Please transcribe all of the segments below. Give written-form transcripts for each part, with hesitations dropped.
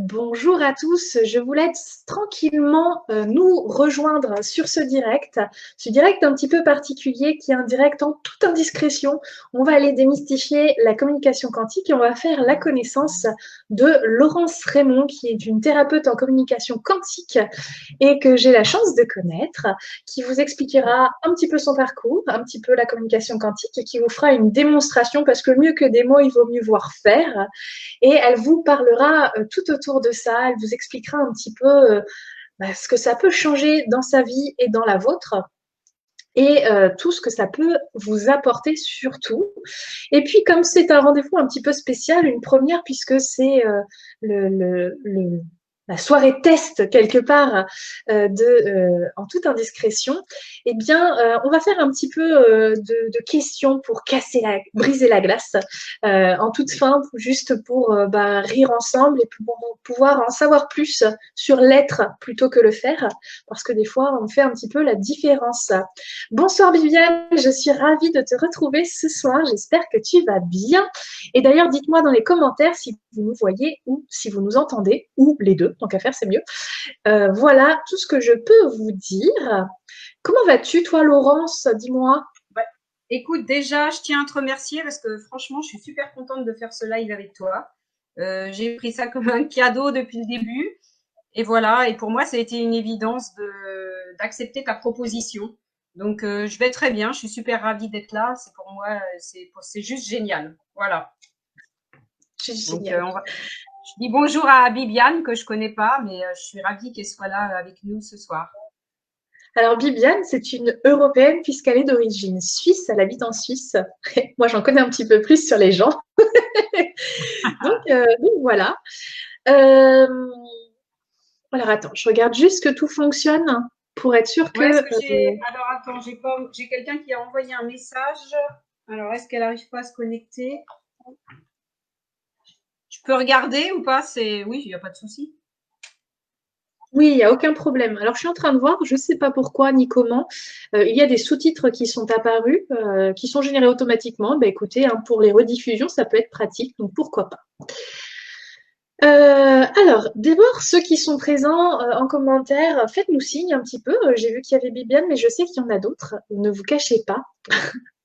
Bonjour à tous, je vous laisse tranquillement nous rejoindre sur ce direct un petit peu particulier qui est un direct en toute indiscrétion. On va aller démystifier la communication quantique et on va faire la connaissance de Laurence Raymond, qui est une thérapeute en communication quantique et que j'ai la chance de connaître, qui vous expliquera un petit peu son parcours, un petit peu la communication quantique et qui vous fera une démonstration parce que mieux que des mots, il vaut mieux voir faire. Et elle vous parlera tout autour de ça, elle vous expliquera un petit peu ce que ça peut changer dans sa vie et dans la vôtre et tout ce que ça peut vous apporter surtout. Et puis, comme c'est un rendez-vous un petit peu spécial, une première, puisque c'est la soirée test quelque part en toute indiscrétion, eh bien, on va faire un petit peu de questions pour briser la glace en toute fin, juste pour rire ensemble et pour pouvoir en savoir plus sur l'être plutôt que le faire, parce que des fois, on fait un petit peu la différence. Bonsoir Viviane, je suis ravie de te retrouver ce soir. J'espère que tu vas bien. Et d'ailleurs, dites-moi dans les commentaires si vous nous voyez ou si vous nous entendez, ou les deux, tant qu'à faire, c'est mieux. Voilà tout ce que je peux vous dire. Comment vas-tu, toi, Laurence? Dis-moi. Ouais. Écoute, déjà, je tiens à te remercier parce que franchement, je suis super contente de faire ce live avec toi. J'ai pris ça comme un cadeau depuis le début. Et voilà, et pour moi, ça a été une évidence d'accepter ta proposition. Donc, je vais très bien, je suis super ravie d'être là. C'est pour moi, c'est juste génial. Voilà. C'est Donc, génial. je dis bonjour à Bibiane, que je connais pas, mais je suis ravie qu'elle soit là avec nous ce soir. Alors, Bibiane, c'est une Européenne puisqu'elle est d'origine suisse, elle habite en Suisse. Moi, j'en connais un petit peu plus sur les gens. Donc voilà. Euh, alors, attends, je regarde juste que tout fonctionne pour être sûr Ouais, est-ce que que j'ai. Alors, attends, j'ai pas. J'ai quelqu'un qui a envoyé un message. Alors, est-ce qu'elle n'arrive pas à se connecter? Je peux regarder ou pas? C'est. Oui, il n'y a pas de souci. oui, il n'y a aucun problème. Alors, je suis en train de voir, je ne sais pas pourquoi ni comment, il y a des sous-titres qui sont apparus, qui sont générés automatiquement. Ben, écoutez, hein, pour les rediffusions, ça peut être pratique, donc pourquoi pas. Alors, d'abord, ceux qui sont présents en commentaire, faites-nous signe un petit peu. J'ai vu qu'il y avait Bibiane, mais je sais qu'il y en a d'autres. Ne vous cachez pas.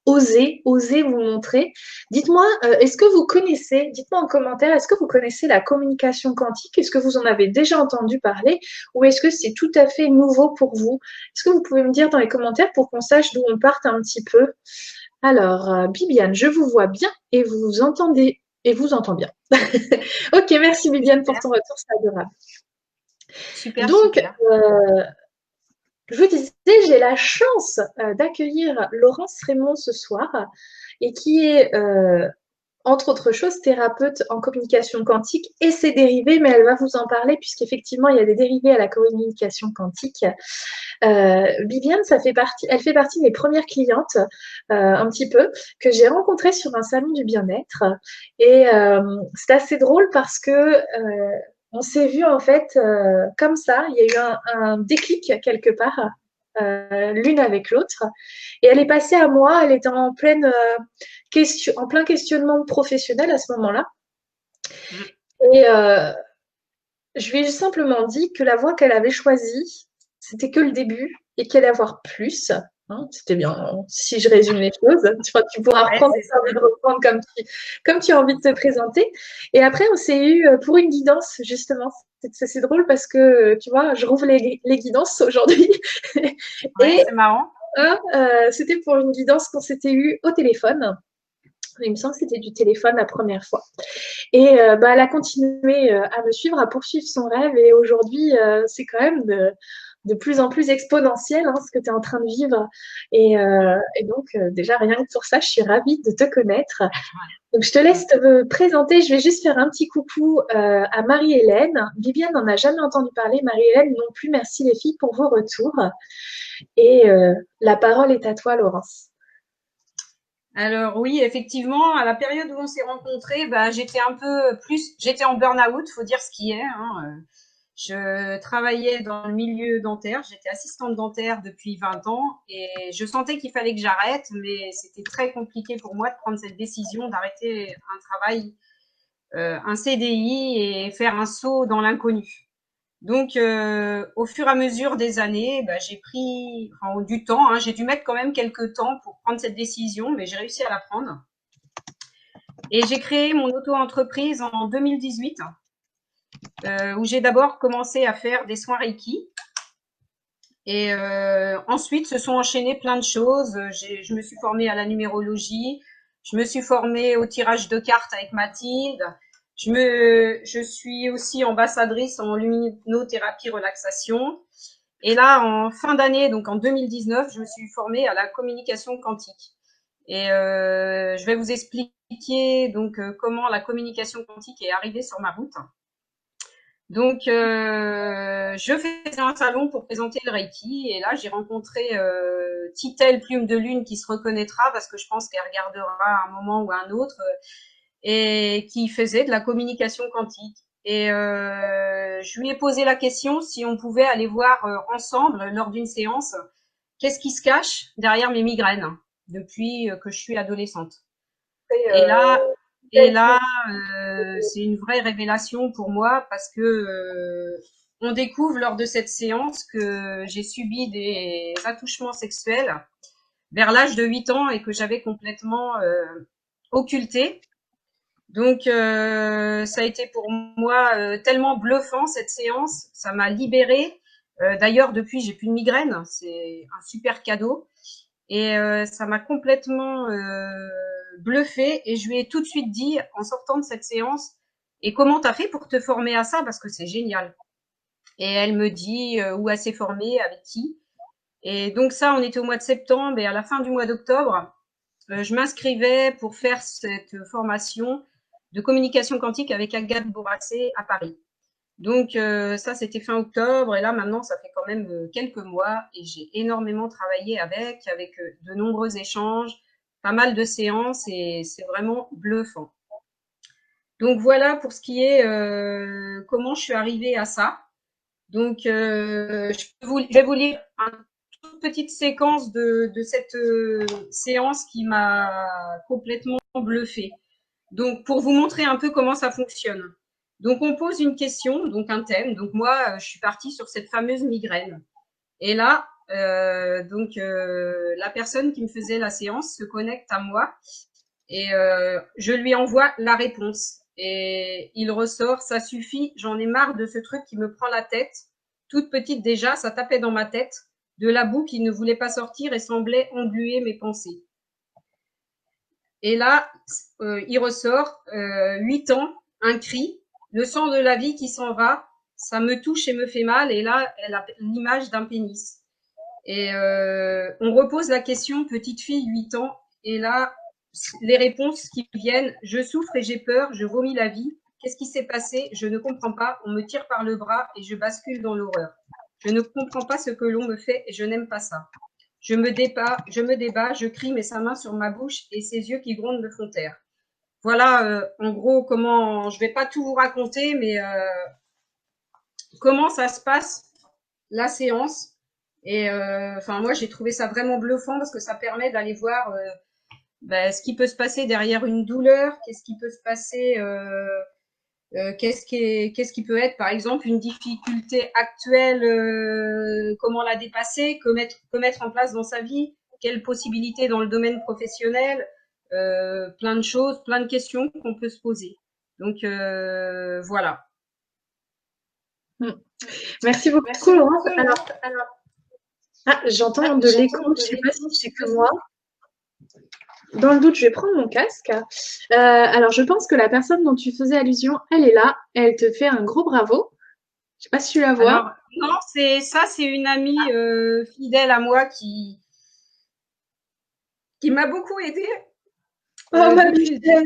Osez vous montrer. Dites-moi, est-ce que vous connaissez, dites-moi en commentaire, est-ce que vous connaissez la communication quantique? Est-ce que vous en avez déjà entendu parler ou est-ce que c'est tout à fait nouveau pour vous? Est-ce que vous pouvez me dire dans les commentaires pour qu'on sache d'où on parte un petit peu? Alors, Bibiane, je vous vois bien et vous entendez et vous entend bien. Ok, merci Bibiane pour Super, ton retour, c'est adorable. super, Donc, super. je vous disais, j'ai la chance d'accueillir Laurence Raymond ce soir et qui est, entre autres choses, thérapeute en communication quantique et ses dérivés, mais elle va vous en parler puisqu'effectivement, il y a des dérivés à la communication quantique. Viviane, elle fait partie de mes premières clientes, un petit peu, que j'ai rencontrées sur un salon du bien-être. Et c'est assez drôle parce que on s'est vu en fait comme ça. Il y a eu un déclic quelque part, l'une avec l'autre. Et elle est passée à moi. Elle était en plein questionnement professionnel à ce moment-là. Mm. Et je lui ai simplement dit que la voie qu'elle avait choisie, c'était que le début et qu'elle allait avoir plus. Hein, c'était bien, hein, si je résume les choses. Tu pourras Ouais, reprendre c'est et envie de reprendre comme tu as envie de te présenter. Et après, on s'est eu pour une guidance, justement. C'est drôle parce que, tu vois, je rouvre les guidances aujourd'hui. ouais, Et c'est marrant. c'était pour une guidance qu'on s'était eu au téléphone. Il me semble que c'était du téléphone la première fois. Et elle a continué à me suivre, à poursuivre son rêve. Et aujourd'hui, c'est quand même de plus en plus exponentiel hein, ce que tu es en train de vivre. Et donc, déjà, rien que pour ça, je suis ravie de te connaître. Donc, je te laisse Mm. te présenter. Je vais juste faire un petit coucou à Marie-Hélène. Viviane n'en a jamais entendu parler. Marie-Hélène non plus. Merci les filles pour vos retours. Et la parole est à toi, Laurence. Alors oui, effectivement, à la période où on s'est rencontrés, bah, j'étais en burn-out, faut dire ce qui est, hein. Je travaillais dans le milieu dentaire, j'étais assistante dentaire depuis 20 ans et je sentais qu'il fallait que j'arrête, mais c'était très compliqué pour moi de prendre cette décision d'arrêter un travail un CDI et faire un saut dans l'inconnu. Donc, au fur et à mesure des années, bah, j'ai pris du temps. Hein, j'ai dû mettre quand même quelques temps pour prendre cette décision, mais j'ai réussi à la prendre. Et j'ai créé mon auto-entreprise en 2018, où j'ai d'abord commencé à faire des soins Reiki. Et ensuite, se sont enchaînées plein de choses. Je me suis formée à la numérologie, je me suis formée au tirage de cartes avec Mathilde. Je suis aussi ambassadrice en luminothérapie relaxation. Et là, en fin d'année, donc en 2019, je me suis formée à la communication quantique. Et je vais vous expliquer donc comment la communication quantique est arrivée sur ma route. Donc, je faisais un salon pour présenter le Reiki et là, j'ai rencontré Titel Plume de Lune qui se reconnaîtra parce que je pense qu'elle regardera à un moment ou à un autre et qui faisait de la communication quantique. Et je lui ai posé la question si on pouvait aller voir ensemble lors d'une séance qu'est-ce qui se cache derrière mes migraines depuis que je suis adolescente. Et là, c'est une vraie révélation pour moi parce que on découvre lors de cette séance que j'ai subi des attouchements sexuels vers l'âge de 8 ans et que j'avais complètement occulté. Donc, ça a été pour moi tellement bluffant cette séance, ça m'a libérée. D'ailleurs, depuis, j'ai plus de migraine, c'est un super cadeau. Et ça m'a complètement bluffée et je lui ai tout de suite dit en sortant de cette séance et comment t'as fait pour te former à ça parce que c'est génial. Et elle me dit où elle s'est formée, avec qui. Et donc ça, on était au mois de septembre et à la fin du mois d'octobre, je m'inscrivais pour faire cette formation de communication quantique avec Agathe Bourrassé à Paris. Donc ça, c'était fin octobre et là maintenant, ça fait quand même quelques mois et j'ai énormément travaillé avec de nombreux échanges, pas mal de séances et c'est vraiment bluffant. Donc voilà pour ce qui est comment je suis arrivée à ça. Donc je vais vous lire une toute petite séquence de cette séance qui m'a complètement bluffée. Donc pour vous montrer un peu comment ça fonctionne. Donc on pose une question, donc un thème. Donc moi, je suis partie sur cette fameuse migraine. Et là, la personne qui me faisait la séance se connecte à moi et je lui envoie la réponse. Et il ressort, ça suffit, j'en ai marre de ce truc qui me prend la tête. Toute petite déjà, ça tapait dans ma tête, de la boue qui ne voulait pas sortir et semblait engluer mes pensées. Et là, il ressort, 8 ans, un cri, le sang de la vie qui s'en va, ça me touche et me fait mal. Et là, elle a l'image d'un pénis. Et on repose la question, petite fille, 8 ans. Et là, les réponses qui viennent, je souffre et j'ai peur, je vomis la vie. Qu'est-ce qui s'est passé? Je ne comprends pas. On me tire par le bras et je bascule dans l'horreur. Je ne comprends pas ce que l'on me fait et je n'aime pas ça. Je me débat, je crie, mais sa main sur ma bouche et ses yeux qui grondent me font taire. Voilà, en gros, comment, je vais pas tout vous raconter, mais comment ça se passe, la séance. Et moi, j'ai trouvé ça vraiment bluffant parce que ça permet d'aller voir ce qui peut se passer derrière une douleur, qu'est-ce qui peut se passer, qu'est-ce qui peut être, par exemple, une difficulté actuelle, comment la dépasser, que mettre en place dans sa vie, quelles possibilités dans le domaine professionnel, plein de choses, plein de questions qu'on peut se poser. Donc, voilà. Merci beaucoup, Laurence. J'entends de l'écho, je ne sais pas si c'est que moi. Dans le doute, je vais prendre mon casque. Alors, je pense que la personne dont tu faisais allusion, elle est là. Elle te fait un gros bravo. Je ne sais pas si tu la vois. Alors, non, c'est une amie fidèle à moi qui m'a beaucoup aidée. Oh, ma Michel.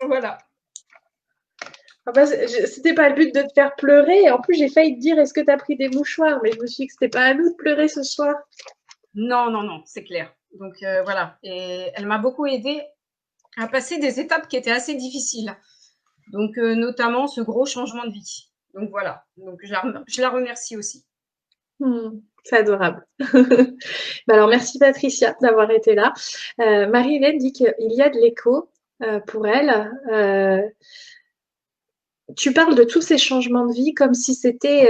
Voilà. C'était pas le but de te faire pleurer. En plus, j'ai failli te dire est-ce que tu as pris des mouchoirs, mais je me suis dit que c'était pas à nous de pleurer ce soir. Non, c'est clair. Donc voilà. Et elle m'a beaucoup aidée à passer des étapes qui étaient assez difficiles. Donc notamment ce gros changement de vie. Donc voilà. Donc je la remercie aussi. C'est adorable. Alors merci Patricia d'avoir été là. Marie-Hélène dit qu'il y a de l'écho. pour elle. Tu parles de tous ces changements de vie comme si c'était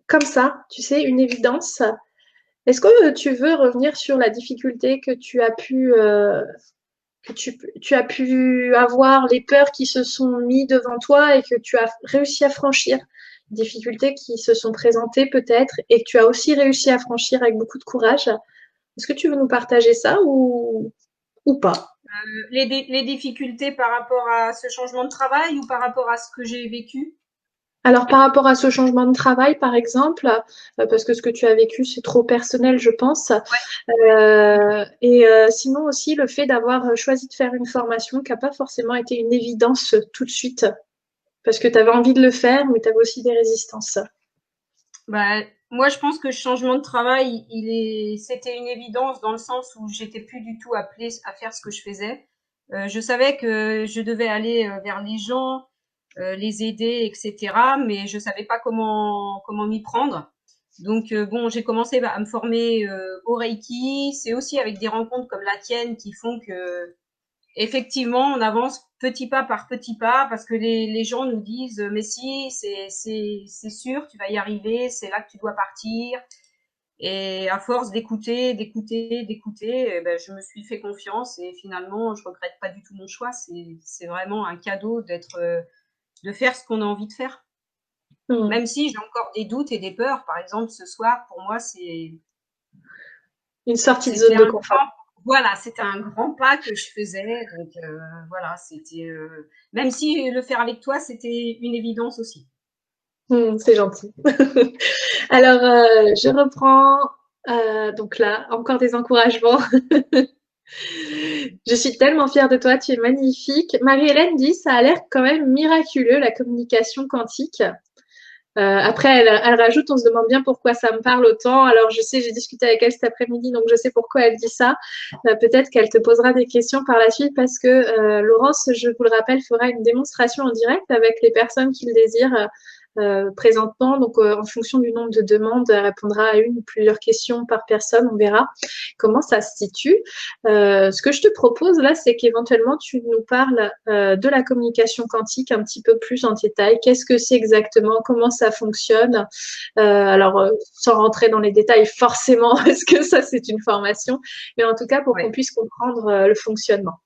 comme ça, tu sais, une évidence. Est-ce que tu veux revenir sur la difficulté que tu as tu as pu avoir, les peurs qui se sont mis devant toi et que tu as réussi à franchir, difficultés qui se sont présentées peut-être et que tu as aussi réussi à franchir avec beaucoup de courage. Est-ce que tu veux nous partager ça ou pas? Les difficultés par rapport à ce changement de travail ou par rapport à ce que j'ai vécu? Alors, par rapport à ce changement de travail, par exemple, parce que ce que tu as vécu, c'est trop personnel, je pense. Ouais. Sinon aussi, le fait d'avoir choisi de faire une formation qui n'a pas forcément été une évidence tout de suite, parce que tu avais envie de le faire, mais tu avais aussi des résistances. Bah, moi, je pense que le changement de travail, c'était une évidence dans le sens où j'étais plus du tout appelée à faire ce que je faisais. Je savais que je devais aller vers les gens, les aider, etc. Mais je savais pas comment m'y prendre. Donc bon, j'ai commencé à me former au Reiki. C'est aussi avec des rencontres comme la tienne qui font que effectivement, on avance petit pas par petit pas parce que les gens nous disent mais si c'est sûr tu vas y arriver, c'est là que tu dois partir. Et à force d'écouter, eh ben, je me suis fait confiance et finalement je regrette pas du tout mon choix. C'est vraiment un cadeau de faire ce qu'on a envie de faire. Hmm. Même si j'ai encore des doutes et des peurs. Par exemple, ce soir pour moi Une sortie de c'était zone de un confort. grand, voilà, c'était un grand pas que je faisais. Donc voilà, c'était même si le faire avec toi, c'était une évidence aussi. Hmm, c'est gentil. Alors, je reprends. Donc là, encore des encouragements. Je suis tellement fière de toi, tu es magnifique. Marie-Hélène dit, ça a l'air quand même miraculeux, la communication quantique. Après, elle rajoute, on se demande bien pourquoi ça me parle autant. Alors, je sais, j'ai discuté avec elle cet après-midi, donc je sais pourquoi elle dit ça. Peut-être qu'elle te posera des questions par la suite parce que Laurence, je vous le rappelle, fera une démonstration en direct avec les personnes qui le désirent présentement. Donc, en fonction du nombre de demandes, elle répondra à une ou plusieurs questions par personne. On verra comment ça se situe. Ce que je te propose là, c'est qu'éventuellement, tu nous parles de la communication quantique un petit peu plus en détail. Qu'est-ce que c'est exactement? Comment ça fonctionne? Sans rentrer dans les détails forcément, parce que ça, c'est une formation, mais en tout cas, pour qu'on Ouais. puisse comprendre le fonctionnement.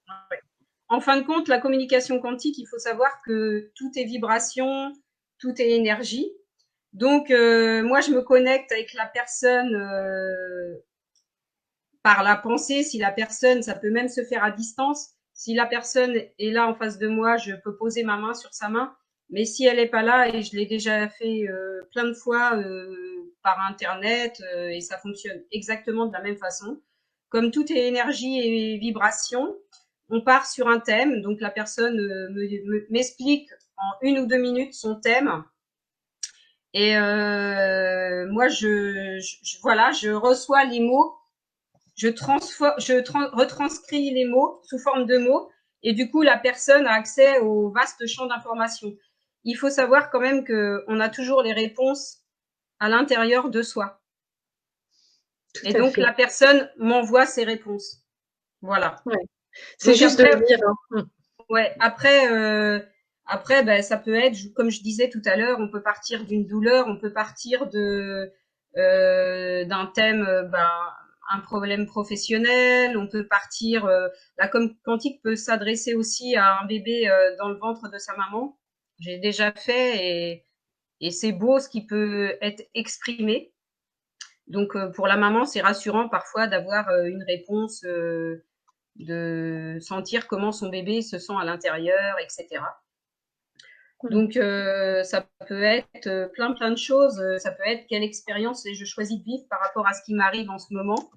En fin de compte, la communication quantique, il faut savoir que tout est vibration, tout est énergie. Donc, moi, je me connecte avec la personne par la pensée. Si la personne, ça peut même se faire à distance. Si la personne est là en face de moi, je peux poser ma main sur sa main. Mais si elle n'est pas là, et je l'ai déjà fait plein de fois par Internet, et ça fonctionne exactement de la même façon. Comme tout est énergie et vibration, on part sur un thème. Donc la personne m'explique en 1 ou 2 minutes son thème. Et moi, voilà, je reçois les mots, retranscris les mots sous forme de mots, et du coup, la personne a accès au vaste champ d'informations. Il faut savoir quand même qu'on a toujours les réponses à l'intérieur de soi. Tout Et à donc, fait. la personne m'envoie ses réponses. Voilà. Ouais. C'est Donc juste de après, le dire. Hein. ouais, après, ben, ça peut être, comme je disais tout à l'heure, on peut partir d'une douleur, on peut partir d'un thème, ben, un problème professionnel, on peut partir, la com quantique peut s'adresser aussi à un bébé dans le ventre de sa maman. J'ai déjà fait et c'est beau ce qui peut être exprimé. Donc pour la maman, c'est rassurant parfois d'avoir une réponse, de sentir comment son bébé se sent à l'intérieur, etc. Mm. Donc, ça peut être plein de choses. Ça peut être quelle expérience je choisis de vivre par rapport à ce qui m'arrive en ce moment.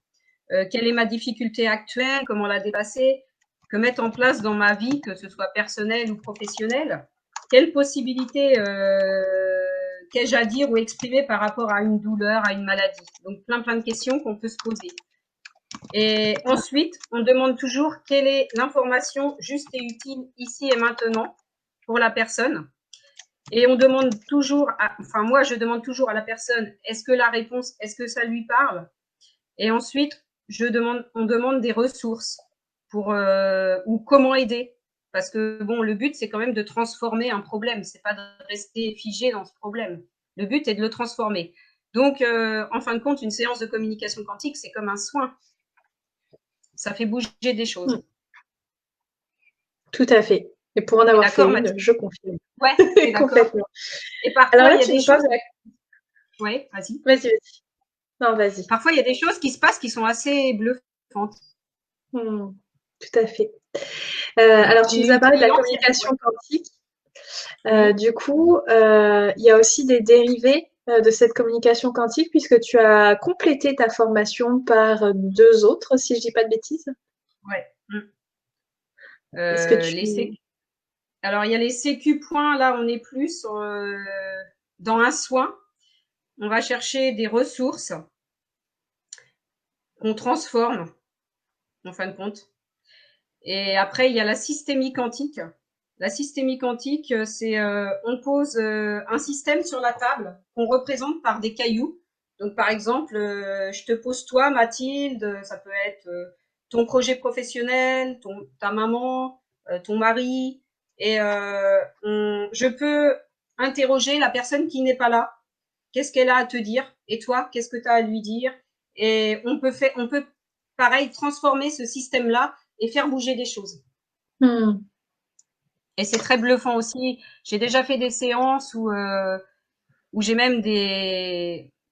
Quelle est ma difficulté actuelle, comment la dépasser, que mettre en place dans ma vie, que ce soit personnelle ou professionnelle. Quelles possibilités qu'ai-je à dire ou exprimer par rapport à une douleur, à une maladie. Donc, plein de questions qu'on peut se poser. Et ensuite, on demande toujours quelle est l'information juste et utile ici et maintenant pour la personne. Et on demande toujours, enfin moi je demande toujours à la personne, est-ce que la réponse, est-ce que ça lui parle? Et ensuite, on demande des ressources ou comment aider. Parce que bon, le but, c'est quand même de transformer un problème. C'est pas de rester figé dans ce problème. Le but est de le transformer. Donc, en fin de compte, une séance de communication quantique, c'est comme un soin. Ça fait bouger des choses. Tout à fait. Et pour en avoir fait D'accord, une, Mathilde? je confirme. Ouais, t'es d'accord. Complètement. Et Alors parfois, là, il y a tu des me poses choses. la... Ouais, vas-y. Vas-y, vas-y. Non, vas-y. Parfois, il y a des choses qui se passent qui sont assez bluffantes. Tout à fait. Alors, tu J'ai nous as une parlé de la cliente, communication quantique. oui. Du coup, il y a aussi des dérivés de cette communication quantique puisque tu as complété ta formation par 2 autres, si je dis pas de bêtises. Ouais. Est-ce que Les tu... sécu. Alors, il y a les sécu points. Là, on est plus dans un soin. On va chercher des ressources qu'on transforme, en fin de compte. Et après, il y a la systémie quantique. La systémie quantique, c'est on pose un système sur la table qu'on représente par des cailloux. Donc, par exemple, je te pose toi, Mathilde, ça peut être ton projet professionnel, ta maman, ton mari, et je peux interroger la personne qui n'est pas là. Qu'est-ce qu'elle a à te dire? Et toi, qu'est-ce que tu as à lui dire? Et on peut, pareil, transformer ce système-là et faire bouger des choses. Et c'est très bluffant aussi. J'ai déjà fait des séances où j'ai même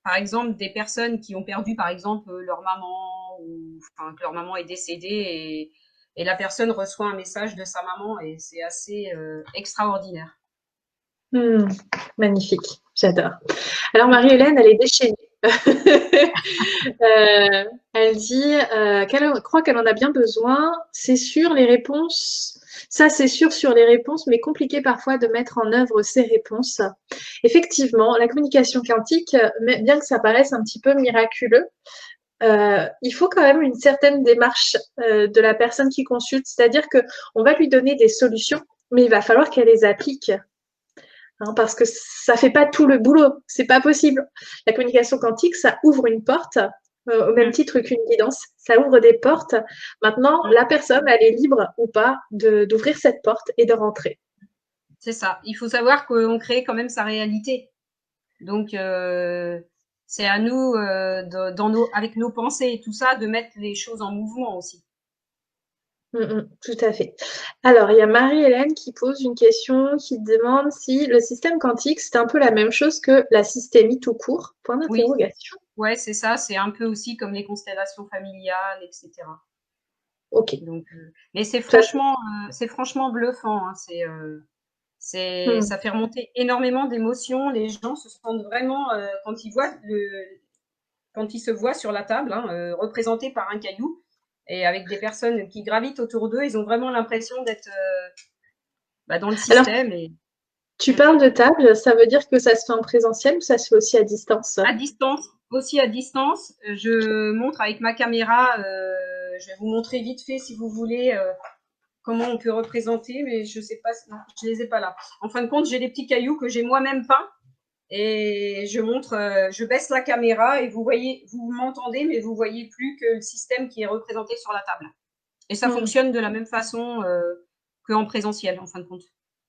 par exemple, des personnes qui ont perdu, par exemple, leur maman, ou enfin, que leur maman est décédée et la personne reçoit un message de sa maman et c'est assez extraordinaire. Magnifique, j'adore. Alors Marie-Hélène, elle est déchaînée. Elle dit qu'elle croit qu'elle en a bien besoin. C'est sûr, les réponses, ça c'est sûr sur les réponses, mais compliqué parfois de mettre en œuvre ces réponses. Effectivement, la communication quantique, bien que ça paraisse un petit peu miraculeux, il faut quand même une certaine démarche de la personne qui consulte, c'est-à-dire que on va lui donner des solutions, mais il va falloir qu'elle les applique. Hein, parce que ça fait pas tout le boulot, c'est pas possible. La communication quantique, ça ouvre une porte, au même titre qu'une guidance, ça ouvre des portes. Maintenant, la personne, elle est libre ou pas d'ouvrir cette porte et de rentrer. C'est ça. Il faut savoir qu'on crée quand même sa réalité. Donc, c'est à nous, avec nos pensées et tout ça, de mettre les choses en mouvement aussi. Tout à fait. Alors, il y a Marie-Hélène qui pose une question qui demande si le système quantique, c'est un peu la même chose que la systémie tout court. Point Oui, d'interrogation. ouais, c'est ça. C'est un peu aussi comme les constellations familiales, etc. Ok. Donc, mais Ça, c'est franchement bluffant. Hein. hmm. Ça fait remonter énormément d'émotions. Les gens se sentent vraiment, quand ils se voient sur la table, hein, représentés par un caillou, et avec des personnes qui gravitent autour d'eux, ils ont vraiment l'impression d'être dans le Alors, système. Et tu parles de table, ça veut dire que ça se fait en présentiel ou ça se fait aussi à distance? à distance, aussi à distance, je montre avec ma caméra, je vais vous montrer vite fait si vous voulez comment on peut représenter, mais je sais pas, non, je les ai pas là. En fin de compte, j'ai des petits cailloux que j'ai moi-même peints et je montre, je baisse la caméra et vous voyez, vous m'entendez, mais vous voyez plus que le système qui est représenté sur la table. Et ça fonctionne de la même façon qu'en présentiel, en fin de compte.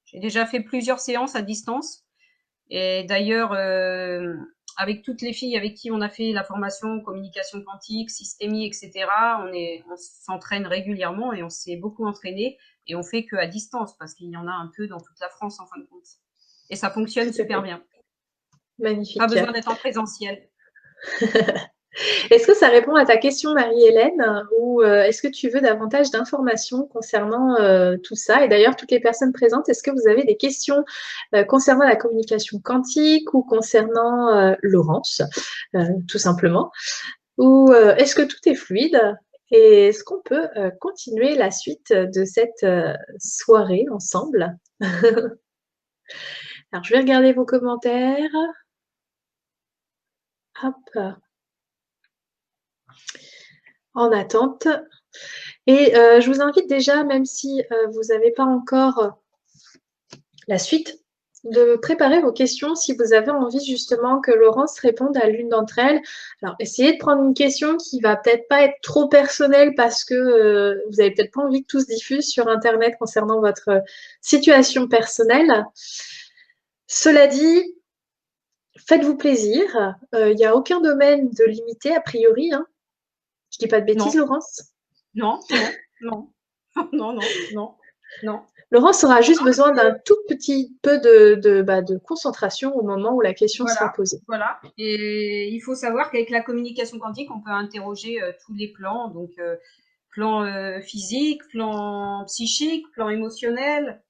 J'ai déjà fait plusieurs séances à distance. Et d'ailleurs, avec toutes les filles avec qui on a fait la formation communication quantique, systémie, etc., on s'entraîne régulièrement et on s'est beaucoup entraîné et on fait que à distance parce qu'il y en a un peu dans toute la France en fin de compte. Et ça fonctionne Tout à super fait. bien. Pas Magnifique. besoin d'être en présentiel. Est-ce que ça répond à ta question, Marie-Hélène, ou est-ce que tu veux davantage d'informations concernant tout ça? Et d'ailleurs, toutes les personnes présentes, est-ce que vous avez des questions concernant la communication quantique ou concernant Laurence, tout simplement? Ou est-ce que tout est fluide? Et est-ce qu'on peut continuer la suite de cette soirée ensemble? Alors, je vais regarder vos commentaires. Hop, en attente. Et je vous invite déjà, même si vous n'avez pas encore la suite de préparer vos questions si vous avez envie justement que Laurence réponde à l'une d'entre elles. Alors, essayez de prendre une question qui va peut-être pas être trop personnelle parce que vous avez peut-être pas envie que tout se diffuse sur Internet concernant votre situation personnelle. Cela dit, faites-vous plaisir. Il n'y a aucun domaine de limité a priori, hein. Je dis pas de bêtises, Non, Laurence? non, non, non, non, non, non, non. Laurence aura juste besoin d'un tout petit peu de concentration au moment où la question sera Voilà, posée. voilà. Et il faut savoir qu'avec la communication quantique, on peut interroger tous les plans, donc plan physique, plan psychique, plan émotionnel,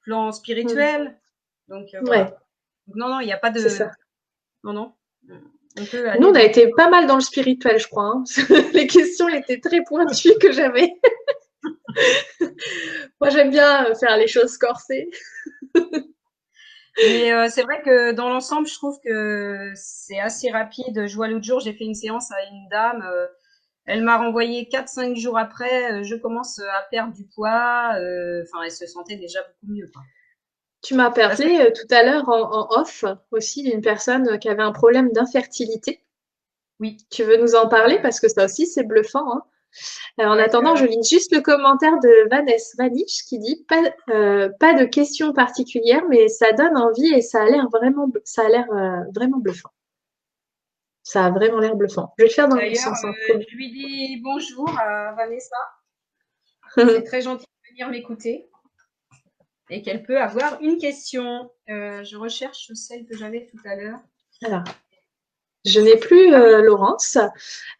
plan Mm. spirituel. Donc Ouais, voilà. Donc, non, non, il n'y a pas c'est de. ça. Non, non. On peut Nous, aller on a dans. été pas mal dans le spirituel, je crois, hein. Les questions étaient très pointues que j'avais. Moi, j'aime bien faire les choses corsées. Mais c'est vrai que dans l'ensemble, je trouve que c'est assez rapide. Je vois l'autre jour, j'ai fait une séance à une dame. Elle m'a renvoyé 4, 5 jours après. Je commence à perdre du poids. Enfin, elle se sentait déjà beaucoup mieux, quoi. Tu m'as Parce que parlé tout à l'heure en off aussi d'une personne qui avait un problème d'infertilité. oui, Tu veux nous en parler? ouais, Parce que ça aussi, c'est bluffant, hein. En ouais, attendant, je lis juste le commentaire de Vanessa Vanich qui dit pas de questions particulières, mais ça donne envie et ça a l'air vraiment bluffant. Ça a vraiment l'air bluffant. Je vais le faire dans l'autre d'ailleurs, sens, hein. je lui dis bonjour à Vanessa. C'est très gentil de venir m'écouter et qu'elle peut avoir une question. Je recherche celle que j'avais tout à l'heure. Alors, je n'ai plus Ah oui, Laurence.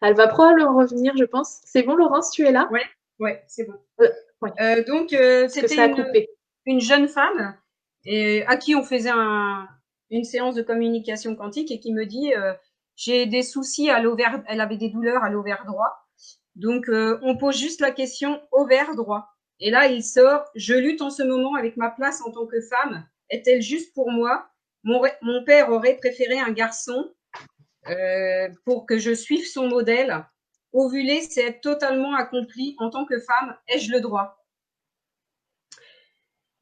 Elle va probablement revenir, je pense. C'est bon, Laurence, tu es là? ouais, ouais, c'est bon. Euh, oui, Donc, parce que c'était ça a coupé. une jeune femme et à qui on faisait une séance de communication quantique et qui me dit j'ai des soucis à l'ovaire, elle avait des douleurs à l'ovaire droit. Donc, on pose juste la question ovaire droit. Et là, il sort je lutte en ce moment avec ma place en tant que femme. Est-elle juste pour moi? Mon père aurait préféré un garçon pour que je suive son modèle. Ovuler, c'est être totalement accompli en tant que femme. Ai-je le droit?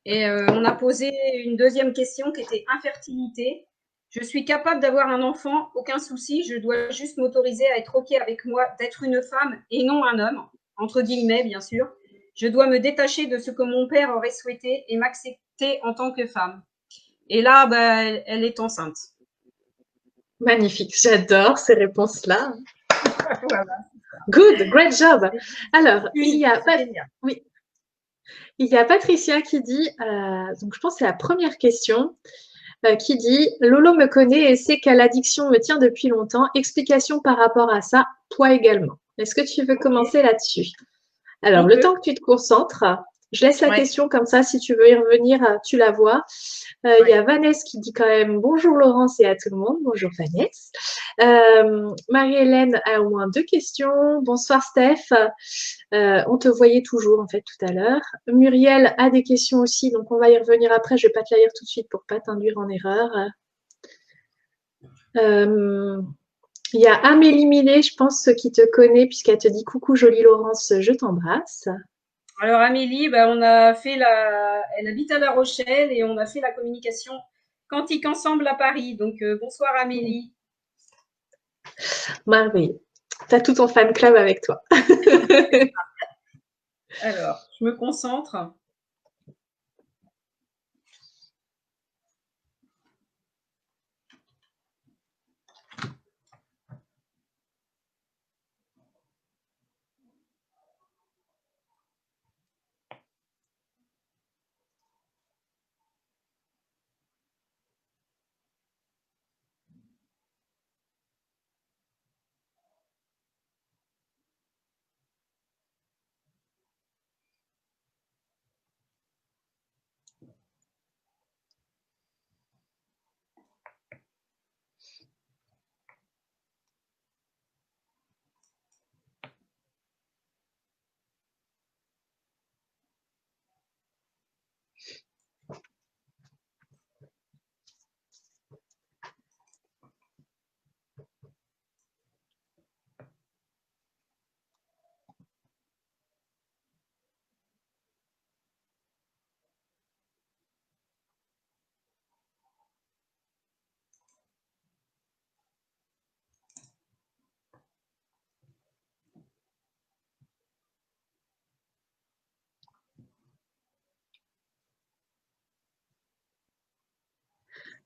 Et on a posé une deuxième question qui était infertilité. Je suis capable d'avoir un enfant, aucun souci. Je dois juste m'autoriser à être OK avec moi, d'être une femme et non un homme, entre guillemets, bien sûr. Je dois me détacher de ce que mon père aurait souhaité et m'accepter en tant que femme. Et là, bah, elle est enceinte. Magnifique. J'adore ces réponses-là. Voilà. Good, great job. C'est Alors, c'est génial. oui, il y a Patricia qui dit, donc je pense que c'est la première question, qui dit Lolo me connaît et sait qu'à l'addiction me tient depuis longtemps. Explication par rapport à ça, toi également. Est-ce que tu veux OK, commencer là-dessus? Alors, on le temps peut. que tu te concentres, je laisse la Ouais. question comme ça, si tu veux y revenir, tu la vois. Il y Ouais. a Vanessa qui dit quand même bonjour Laurence et à tout le monde. Bonjour Vanessa. Marie-Hélène a au moins deux questions. Bonsoir Steph. On te voyait toujours en fait tout à l'heure. Muriel a des questions aussi, donc on va y revenir après. Je vais pas te la lire tout de suite pour pas t'induire en erreur. Euh, il y a Amélie Millet, je pense, qui te connaît puisqu'elle te dit coucou jolie Laurence, je t'embrasse. Alors Amélie, bah, on a fait elle habite à La Rochelle et on a fait la communication quantique ensemble à Paris. Donc bonsoir Amélie. Merveilleux. T'as tout ton fan club avec toi. Alors, je me concentre.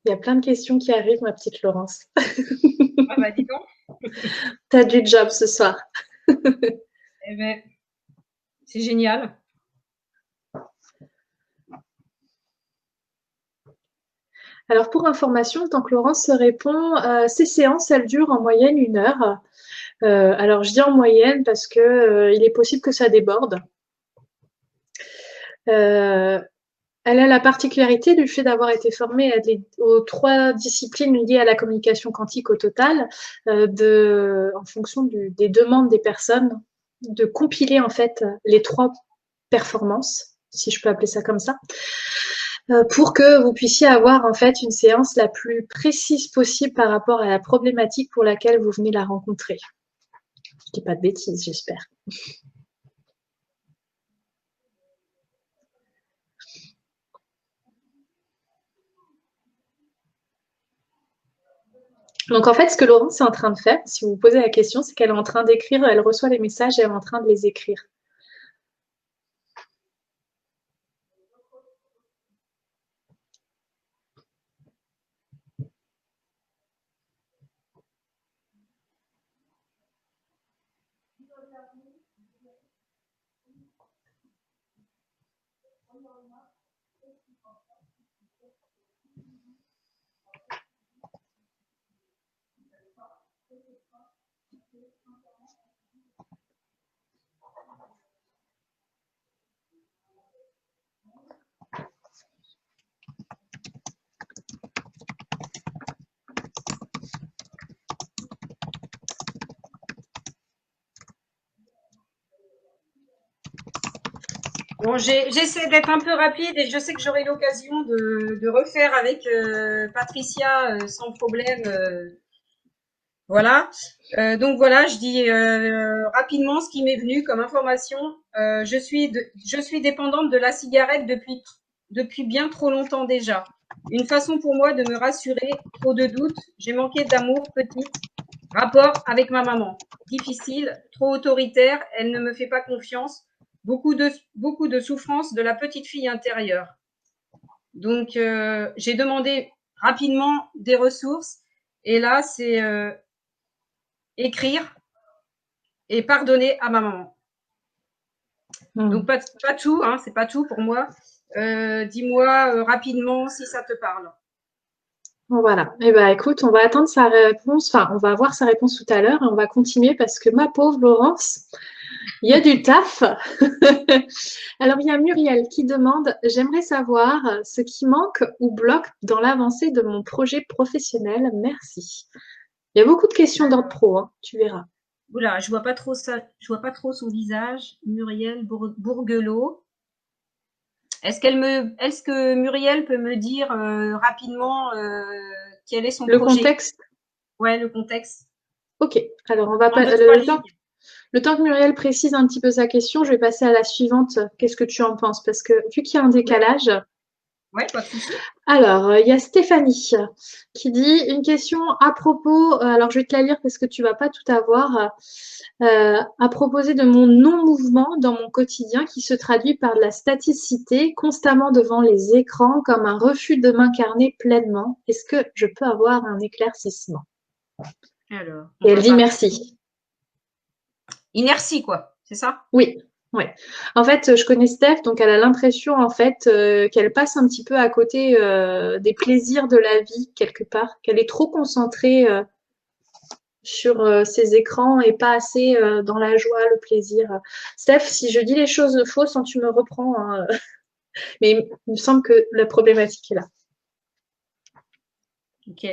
Il y a plein de questions qui arrivent, ma petite Laurence. Ah bah dis donc. Tu as du job ce soir. Eh ben, c'est génial. Alors, pour information, tant que Laurence se répond, ces séances, elles durent en moyenne 1 heure. Alors, je dis en moyenne parce que il est possible que ça déborde. Elle a la particularité du fait d'avoir été formée aux 3 disciplines liées à la communication quantique au total, en fonction des demandes des personnes, de compiler en fait les 3 performances, si je peux appeler ça comme ça, pour que vous puissiez avoir en fait une séance la plus précise possible par rapport à la problématique pour laquelle vous venez la rencontrer. Je dis pas de bêtises, j'espère. Donc en fait, ce que Laurence est en train de faire, si vous vous posez la question, c'est qu'elle est en train d'écrire, elle reçoit les messages et elle est en train de les écrire. Bon, j'essaie d'être un peu rapide et je sais que j'aurai l'occasion de refaire avec Patricia sans problème. Voilà. Donc voilà, je dis rapidement ce qui m'est venu comme information. Je suis dépendante de la cigarette depuis bien trop longtemps déjà. Une façon pour moi de me rassurer, trop de doutes, j'ai manqué d'amour petite. Rapport avec ma maman, difficile, trop autoritaire, elle ne me fait pas confiance. Beaucoup de souffrance de la petite fille intérieure. Donc j'ai demandé rapidement des ressources et là c'est écrire et pardonner à ma maman. Donc pas tout, hein, c'est pas tout pour moi. Dis-moi rapidement si ça te parle. Voilà. Eh ben, écoute, on va attendre sa réponse. Enfin, on va avoir sa réponse tout à l'heure et on va continuer parce que ma pauvre Laurence, il y a du taf. Alors, il y a Muriel qui demande, j'aimerais savoir ce qui manque ou bloque dans l'avancée de mon projet professionnel. Merci. Il y a beaucoup de questions d'ordre pro, hein, tu verras. Oula, je vois pas trop ça, je vois pas trop son visage. Muriel Bourgelot. Est-ce que Muriel peut me dire rapidement quel est son Le projet? contexte? Ouais, le contexte. Ok. Alors, on va En pas. deux, trois lignes. Le temps que Muriel précise un petit peu sa question, je vais passer à la suivante. Qu'est-ce que tu en penses? Parce que vu qu'il y a un décalage. Ouais, pas de souci. Alors, il y a Stéphanie qui dit une question à propos, alors je vais te la lire parce que tu vas pas tout avoir, à proposer de mon non-mouvement dans mon quotidien qui se traduit par de la staticité constamment devant les écrans comme un refus de m'incarner pleinement. Est-ce que je peux avoir un éclaircissement? Alors, Et on elle va dit partir. merci. Inertie, quoi. C'est ça? Oui, ouais. En fait, je connais Steph, donc elle a l'impression en fait qu'elle passe un petit peu à côté des plaisirs de la vie quelque part, qu'elle est trop concentrée sur ses écrans et pas assez dans la joie, le plaisir. Steph, si je dis les choses fausses, hein, tu me reprends, hein, mais il me semble que la problématique est là. Ok.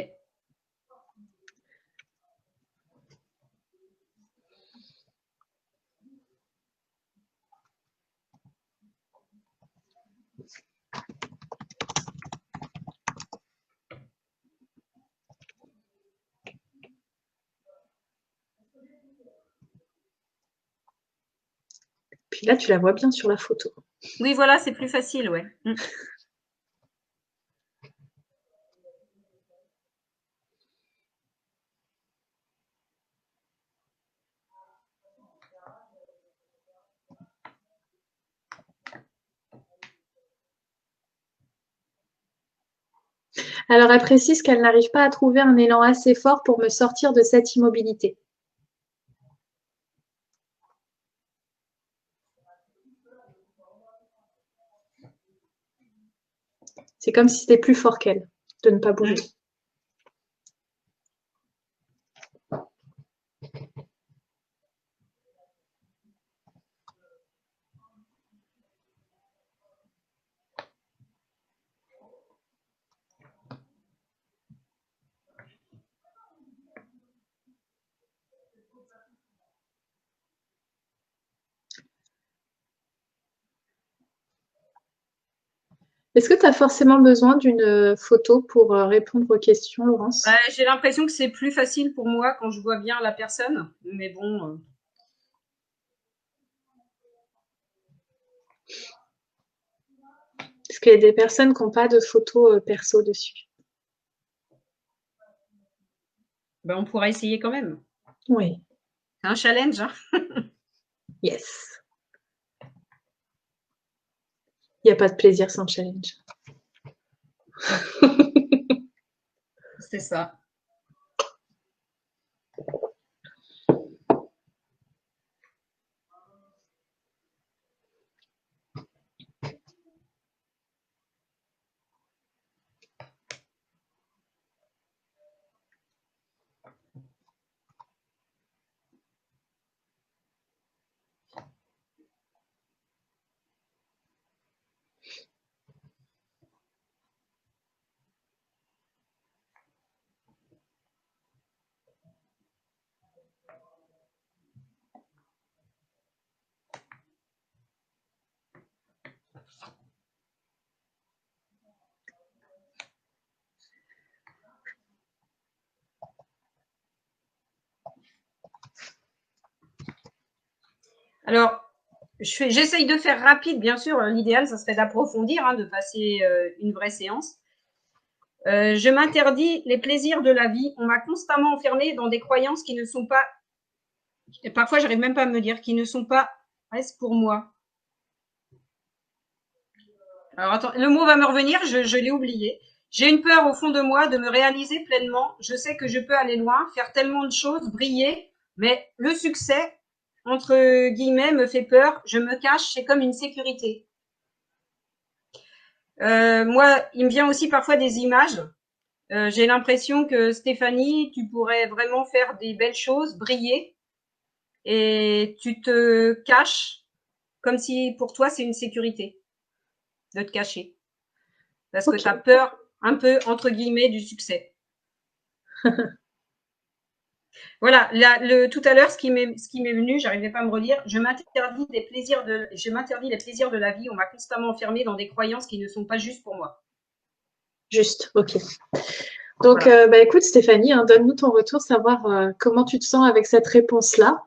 Puis là, tu la vois bien sur la photo. Oui, voilà, c'est plus facile, ouais. Alors, elle précise qu'elle n'arrive pas à trouver un élan assez fort pour me sortir de cette immobilité. C'est comme si c'était plus fort qu'elle de ne pas bouger. Est-ce que tu as forcément besoin d'une photo pour répondre aux questions, Laurence? J'ai l'impression que c'est plus facile pour moi quand je vois bien la personne, mais bon. Parce qu'il y a des personnes qui n'ont pas de photos perso dessus. On pourra essayer quand même. Oui. C'est un challenge, hein. Yes. Il n'y a pas de plaisir sans challenge. C'est ça. Alors, j'essaye de faire rapide, bien sûr. L'idéal, ça serait d'approfondir, hein, de passer une vraie séance. Je m'interdis les plaisirs de la vie. On m'a constamment enfermée dans des croyances qui ne sont pas, et parfois j'arrive même pas à me dire, qui ne sont pas restes pour moi. Alors attends, le mot va me revenir, je l'ai oublié. J'ai une peur au fond de moi de me réaliser pleinement. Je sais que je peux aller loin, faire tellement de choses, briller, mais le succès, entre guillemets, me fait peur. Je me cache, c'est comme une sécurité. Moi, il me vient aussi parfois des images. J'ai l'impression que Stéphanie, tu pourrais vraiment faire des belles choses, briller, et tu te caches comme si pour toi c'est une sécurité de te cacher. Parce que Ok. tu as peur un peu, entre guillemets, du succès. Voilà, tout à l'heure, ce qui m'est venu, j'arrivais pas à me relire, je m'interdis les plaisirs de la vie, on m'a constamment enfermé dans des croyances qui ne sont pas justes pour moi. Juste, ok. Donc, Voilà. écoute Stéphanie, hein, donne-nous ton retour, savoir comment tu te sens avec cette réponse-là.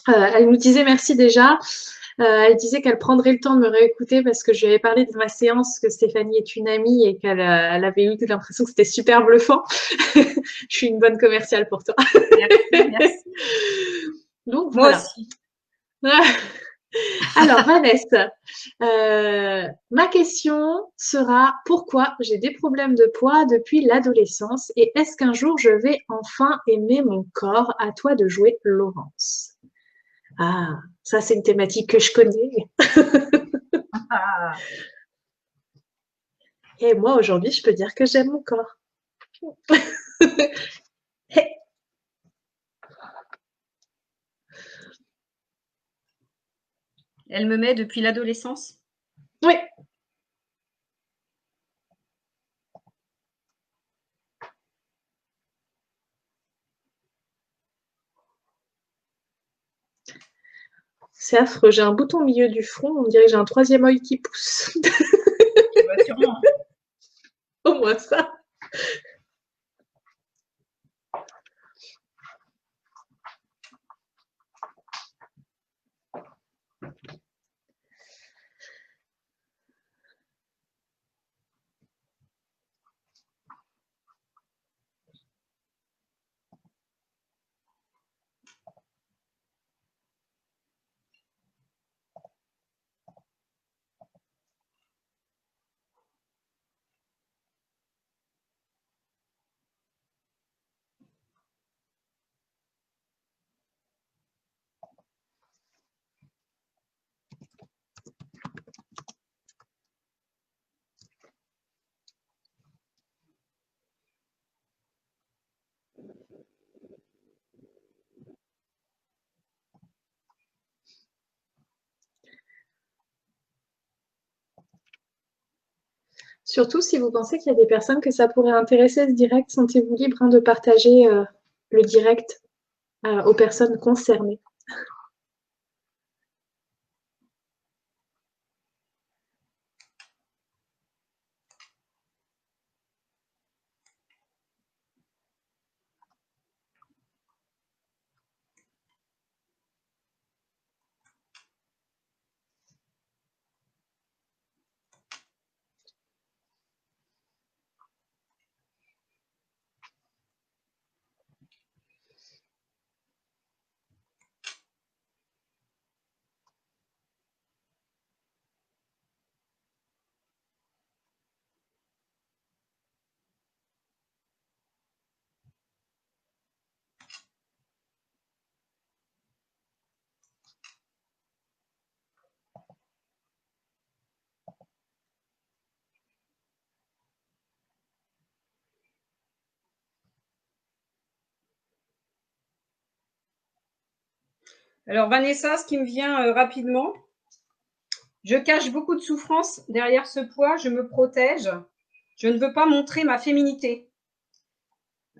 Elle nous disait merci déjà. Elle disait qu'elle prendrait le temps de me réécouter parce que je lui avais parlé de ma séance, que Stéphanie est une amie et qu'elle elle avait eu l'impression que c'était super bluffant. Je suis une bonne commerciale pour toi. Merci. Donc Moi voilà. aussi. Alors Vanessa, ma question sera pourquoi j'ai des problèmes de poids depuis l'adolescence et est-ce qu'un jour je vais enfin aimer mon corps? À toi de jouer, Laurence. Ah, ça c'est une thématique que je connais. Ah, Et moi aujourd'hui, je peux dire que j'aime mon corps. elle me met depuis l'adolescence. Oui, c'est affreux. J'ai un bouton au milieu du front. On dirait que j'ai un troisième œil qui pousse. Bah, sûrement. Au moins ça. Surtout si vous pensez qu'il y a des personnes que ça pourrait intéresser ce direct, sentez-vous libre hein, de partager le direct aux personnes concernées. Alors Vanessa, ce qui me vient rapidement, je cache beaucoup de souffrance derrière ce poids, je me protège, je ne veux pas montrer ma féminité.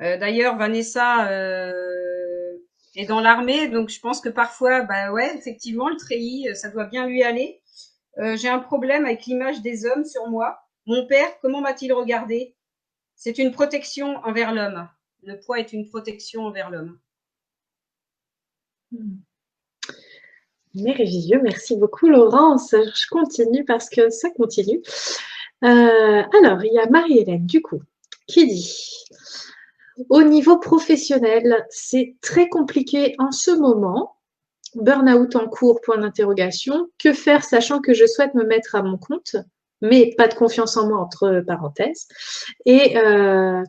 D'ailleurs, Vanessa est dans l'armée, donc je pense que parfois, bah ouais, effectivement, le treillis, ça doit bien lui aller. J'ai un problème avec l'image des hommes sur moi. Mon père, comment m'a-t-il regardé? C'est une protection envers l'homme. Le poids est une protection envers l'homme. Merveilleux, merci beaucoup Laurence. Je continue parce que ça continue. Alors, il y a Marie-Hélène, du coup, qui dit au niveau professionnel, c'est très compliqué en ce moment. Burn-out en cours, point d'interrogation. Que faire sachant que je souhaite me mettre à mon compte, mais pas de confiance en moi, entre parenthèses. Et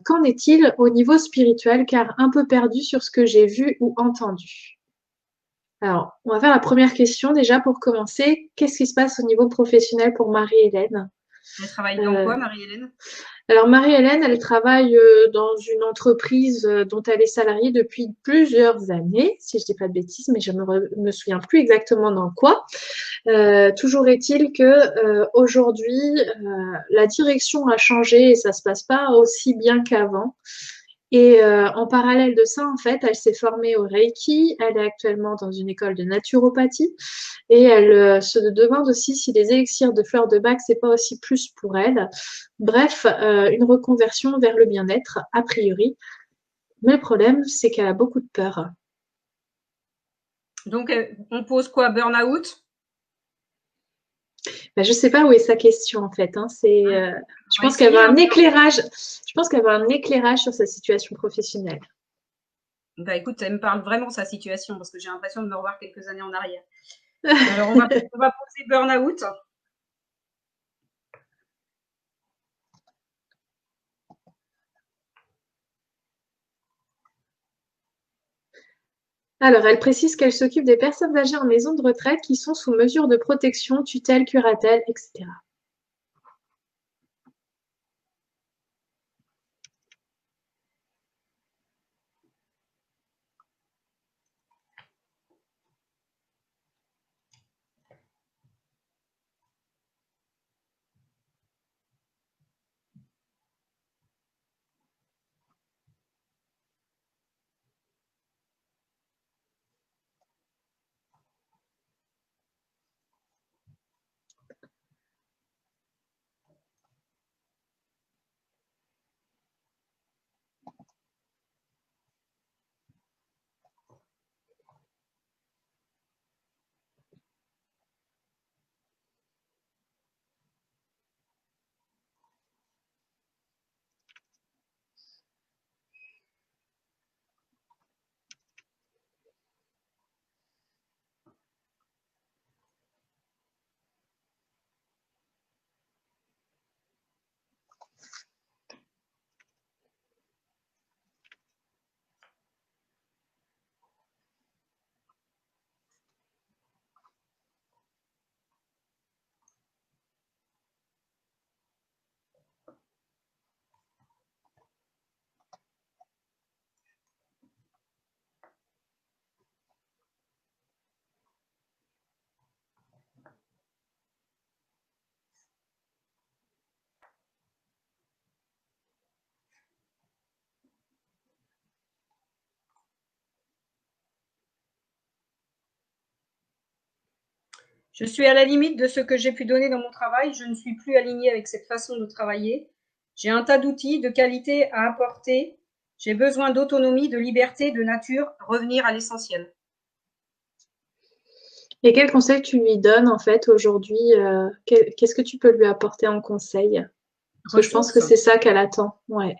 qu'en est-il au niveau spirituel, car un peu perdu sur ce que j'ai vu ou entendu? Alors, on va faire la première question déjà pour commencer. Qu'est-ce qui se passe au niveau professionnel pour Marie-Hélène? Elle travaille dans quoi, Marie-Hélène? Alors, Marie-Hélène, elle travaille dans une entreprise dont elle est salariée depuis plusieurs années, si je ne dis pas de bêtises, mais je me souviens plus exactement dans quoi. Toujours est-il que aujourd'hui, la direction a changé et ça ne se passe pas aussi bien qu'avant. Et en parallèle de ça, en fait, elle s'est formée au Reiki. Elle est actuellement dans une école de naturopathie et elle se demande aussi si les élixirs de fleurs de bac, c'est pas aussi plus pour elle. Bref, une reconversion vers le bien-être, a priori. Mais le problème, c'est qu'elle a beaucoup de peur. Donc, on pose quoi? Burn-out? Ben, je ne sais pas où est sa question en fait. Hein. Je On va pense qu'elle essayer veut un un peu. éclairage. Je pense qu'elle veut un éclairage sur sa situation professionnelle. Bah écoute, elle me parle vraiment de sa situation parce que j'ai l'impression de me revoir quelques années en arrière. Alors, on va poser burn-out. Alors, elle précise qu'elle s'occupe des personnes âgées en maison de retraite qui sont sous mesure de protection, tutelle, curatelle, etc. Je suis à la limite de ce que j'ai pu donner dans mon travail. Je ne suis plus alignée avec cette façon de travailler. J'ai un tas d'outils, de qualité à apporter. J'ai besoin d'autonomie, de liberté, de nature, revenir à l'essentiel. Et quel conseil tu lui donnes en fait aujourd'hui? Qu'est-ce que tu peux lui apporter en conseil? Parce que je pense que Ressources. c'est ça qu'elle attend. Ouais.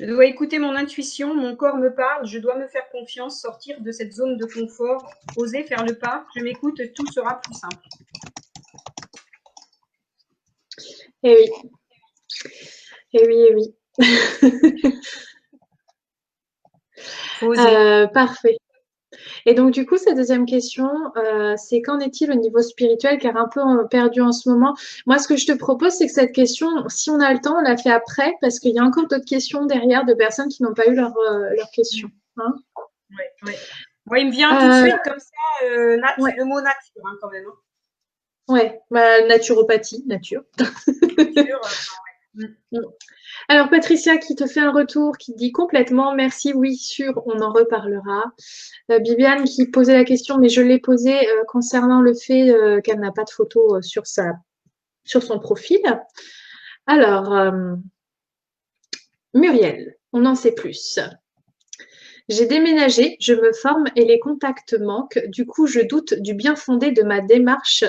Je dois écouter mon intuition, mon corps me parle, je dois me faire confiance, sortir de cette zone de confort, oser faire le pas. Je m'écoute, tout sera plus simple. Eh oui. Eh oui, eh oui. Faut oser. Parfait. Et donc, du coup, cette deuxième question, c'est qu'en est-il au niveau spirituel, car un peu perdu en ce moment. Moi, ce que je te propose, c'est que cette question, si on a le temps, on la fait après, parce qu'il y a encore d'autres questions derrière de personnes qui n'ont pas eu leur question. Hein. Ouais, ouais. Moi, il me vient tout de Euh, suite comme ça, ouais, le mot nature, hein, quand même. Hein. ouais. Bah, naturopathie, nature. Nature, ouais. Mm. Alors, Patricia qui te fait un retour, qui dit complètement merci, oui, sûr, on en reparlera. Bibiane qui posait la question, mais je l'ai posée concernant le fait qu'elle n'a pas de photo sur son profil. Alors, Muriel, on en sait plus. J'ai déménagé, je me forme et les contacts manquent. Du coup, je doute du bien fondé de ma démarche.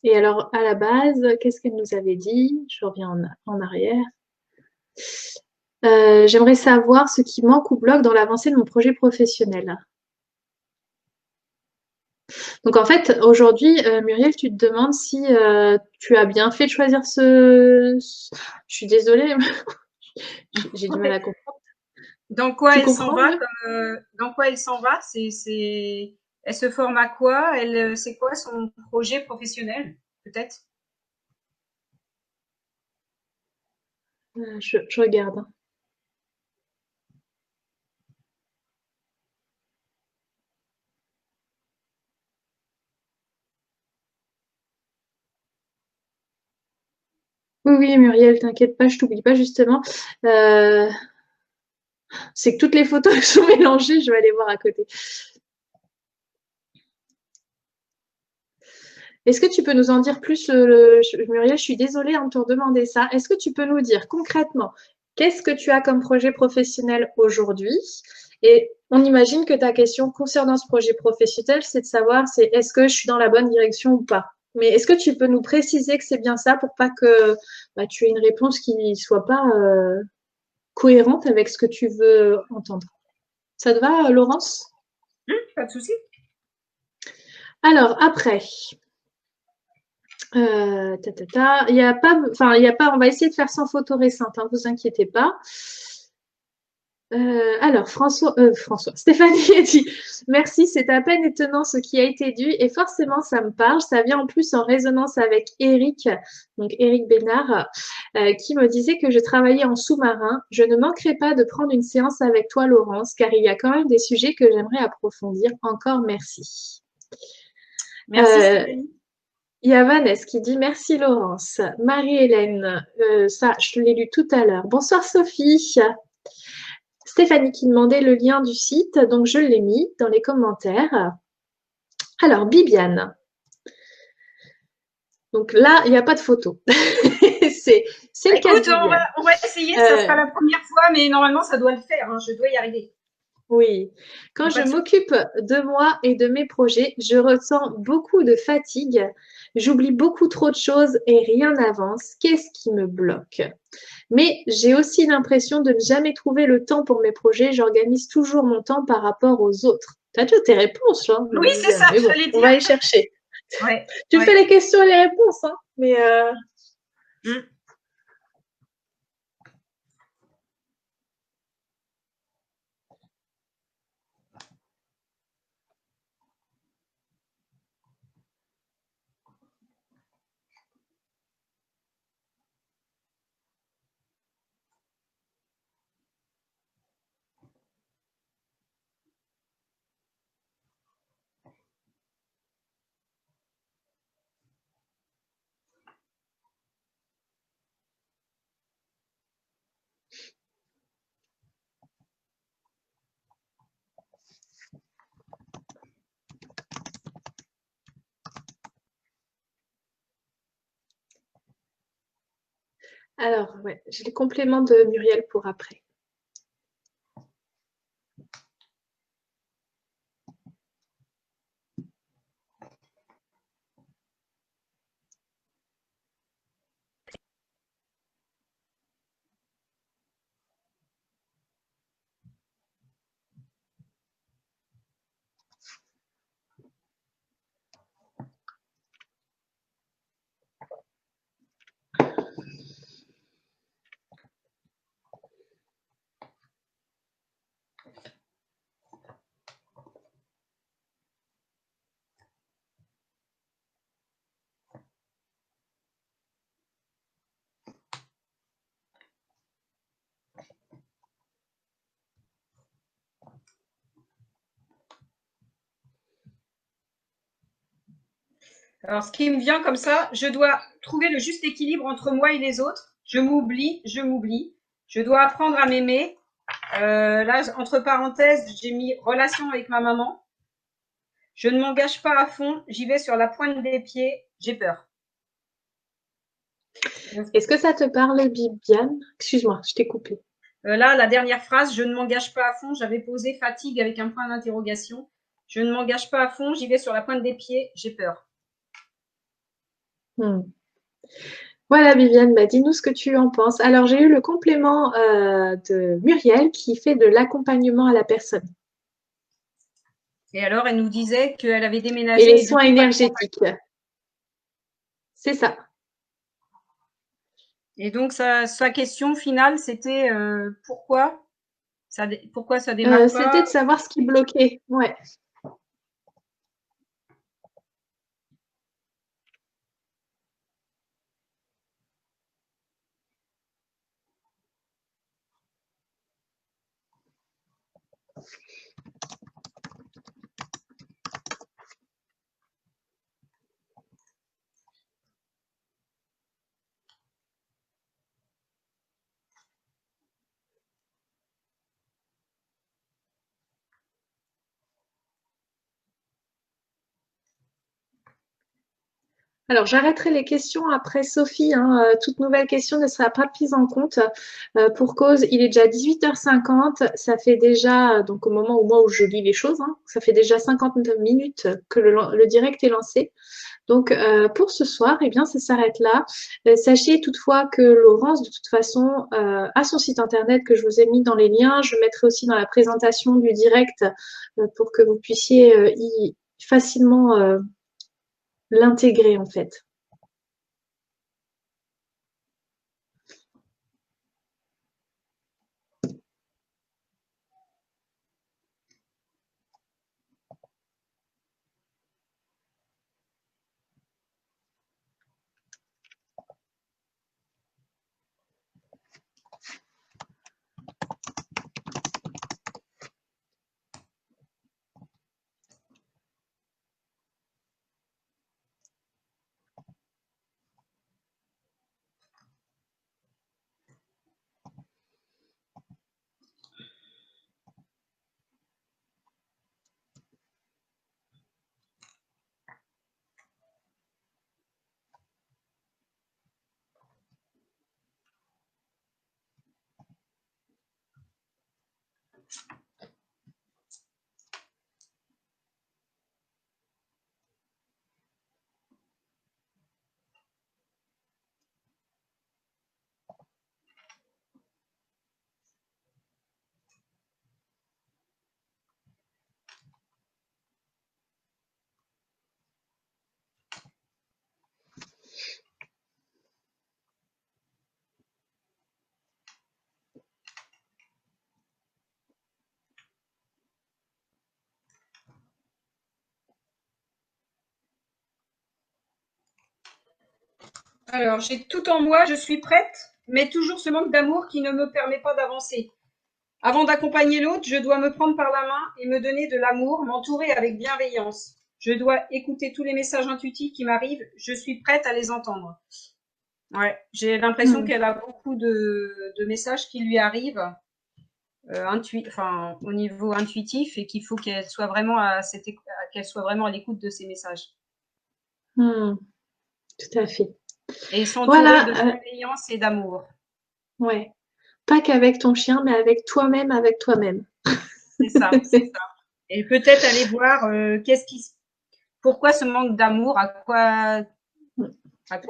Et alors, à la base, qu'est-ce qu'elle nous avait dit? Je reviens en arrière. J'aimerais savoir ce qui manque ou bloque dans l'avancée de mon projet professionnel. Donc en fait, aujourd'hui, Muriel, tu te demandes si tu as bien fait de choisir Je suis désolée, j'ai du mal à comprendre. Dans quoi Tu elle s'en comprends, va Muriel? dans quoi elle s'en va Elle se forme à quoi c'est quoi son projet professionnel, peut-être? Je regarde. Hein. Oui, oui, Muriel, t'inquiète pas, je t'oublie pas justement. Euh, c'est que toutes les photos sont mélangées, je vais aller voir à côté. Est-ce que tu peux nous en dire plus, Muriel? Je suis désolée de te redemander ça. Est-ce que tu peux nous dire concrètement, qu'est-ce que tu as comme projet professionnel aujourd'hui? Et on imagine que ta question concernant ce projet professionnel, c'est de savoir c'est est-ce que je suis dans la bonne direction ou pas? Mais est-ce que tu peux nous préciser que c'est bien ça pour pas que bah, tu aies une réponse qui ne soit pas cohérente avec ce que tu veux entendre? Ça te va, Laurence? Pas de souci. Alors, après, Il y a pas, enfin, il y a pas, on va essayer de faire sans photo récente, hein, vous inquiétez pas. Alors, Stéphanie a dit merci, c'est à peine étonnant ce qui a été dit et forcément ça me parle. Ça vient en plus en résonance avec Eric, donc Eric Bénard, qui me disait que je travaillais en sous-marin. Je ne manquerai pas de prendre une séance avec toi, Laurence, car il y a quand même des sujets que j'aimerais approfondir. Encore merci. Merci Stéphanie. Il y a Vanessa qui dit merci Laurence. Marie-Hélène, ça je l'ai lu tout à l'heure. Bonsoir Sophie. Stéphanie qui demandait le lien du site, donc je l'ai mis dans les commentaires. Alors, Bibiane. Donc là, il n'y a pas de photo. c'est le cas de Bibiane. On va essayer, ça sera la première fois, mais normalement, ça doit le faire. Hein, je dois y arriver. Oui. Quand je m'occupe de moi et de mes projets, je ressens beaucoup de fatigue. J'oublie beaucoup trop de choses et rien n'avance. Qu'est-ce qui me bloque? Mais j'ai aussi l'impression de ne jamais trouver le temps pour mes projets. J'organise toujours mon temps par rapport aux autres. Tu as déjà tes réponses, hein? Oui, c'est ça, bon, on va les chercher. Ouais, tu fais les questions et les réponses, hein? Mais alors, ouais, j'ai les compléments de Muriel pour après. Alors, ce qui me vient comme ça, je dois trouver le juste équilibre entre moi et les autres. Je m'oublie. Je dois apprendre à m'aimer. Là, entre parenthèses, j'ai mis relation avec ma maman. Je ne m'engage pas à fond. J'y vais sur la pointe des pieds. J'ai peur. Est-ce que ça te parle, Bibiane? Excuse-moi, je t'ai coupé. Là, la dernière phrase, je ne m'engage pas à fond. J'avais posé fatigue avec un point d'interrogation. Je ne m'engage pas à fond. J'y vais sur la pointe des pieds. J'ai peur. Voilà, Viviane, bah, dis-nous ce que tu en penses. Alors, j'ai eu le complément de Muriel qui fait de l'accompagnement à la personne. Et alors, elle nous disait qu'elle avait déménagé. Et les soins énergétiques. C'est ça. Et donc, sa question finale, c'était pourquoi ça démarre pas? C'était de savoir ce qui bloquait. Ouais. Alors, j'arrêterai les questions après Sophie. Hein. Toute nouvelle question ne sera pas prise en compte pour cause. Il est déjà 18h50. Ça fait déjà, donc au moment où je lis les choses, hein, ça fait déjà 50 minutes que le direct est lancé. Donc, pour ce soir, eh bien, ça s'arrête là. Sachez toutefois que Laurence, de toute façon, a son site internet que je vous ai mis dans les liens. Je mettrai aussi dans la présentation du direct pour que vous puissiez y facilement l'intégrer, en fait. Alors, j'ai tout en moi, je suis prête, mais toujours ce manque d'amour qui ne me permet pas d'avancer. Avant d'accompagner l'autre, je dois me prendre par la main et me donner de l'amour, m'entourer avec bienveillance. Je dois écouter tous les messages intuitifs qui m'arrivent, je suis prête à les entendre. Ouais, j'ai l'impression qu'elle a beaucoup de messages qui lui arrivent au niveau intuitif et qu'il faut qu'elle soit vraiment qu'elle soit vraiment à l'écoute de ces messages. Tout à fait. Et s'entourer de bienveillance et d'amour. Ouais. Pas qu'avec ton chien, mais avec toi-même, avec toi-même. C'est ça, c'est ça. Et peut-être aller voir pourquoi ce manque d'amour, à quoi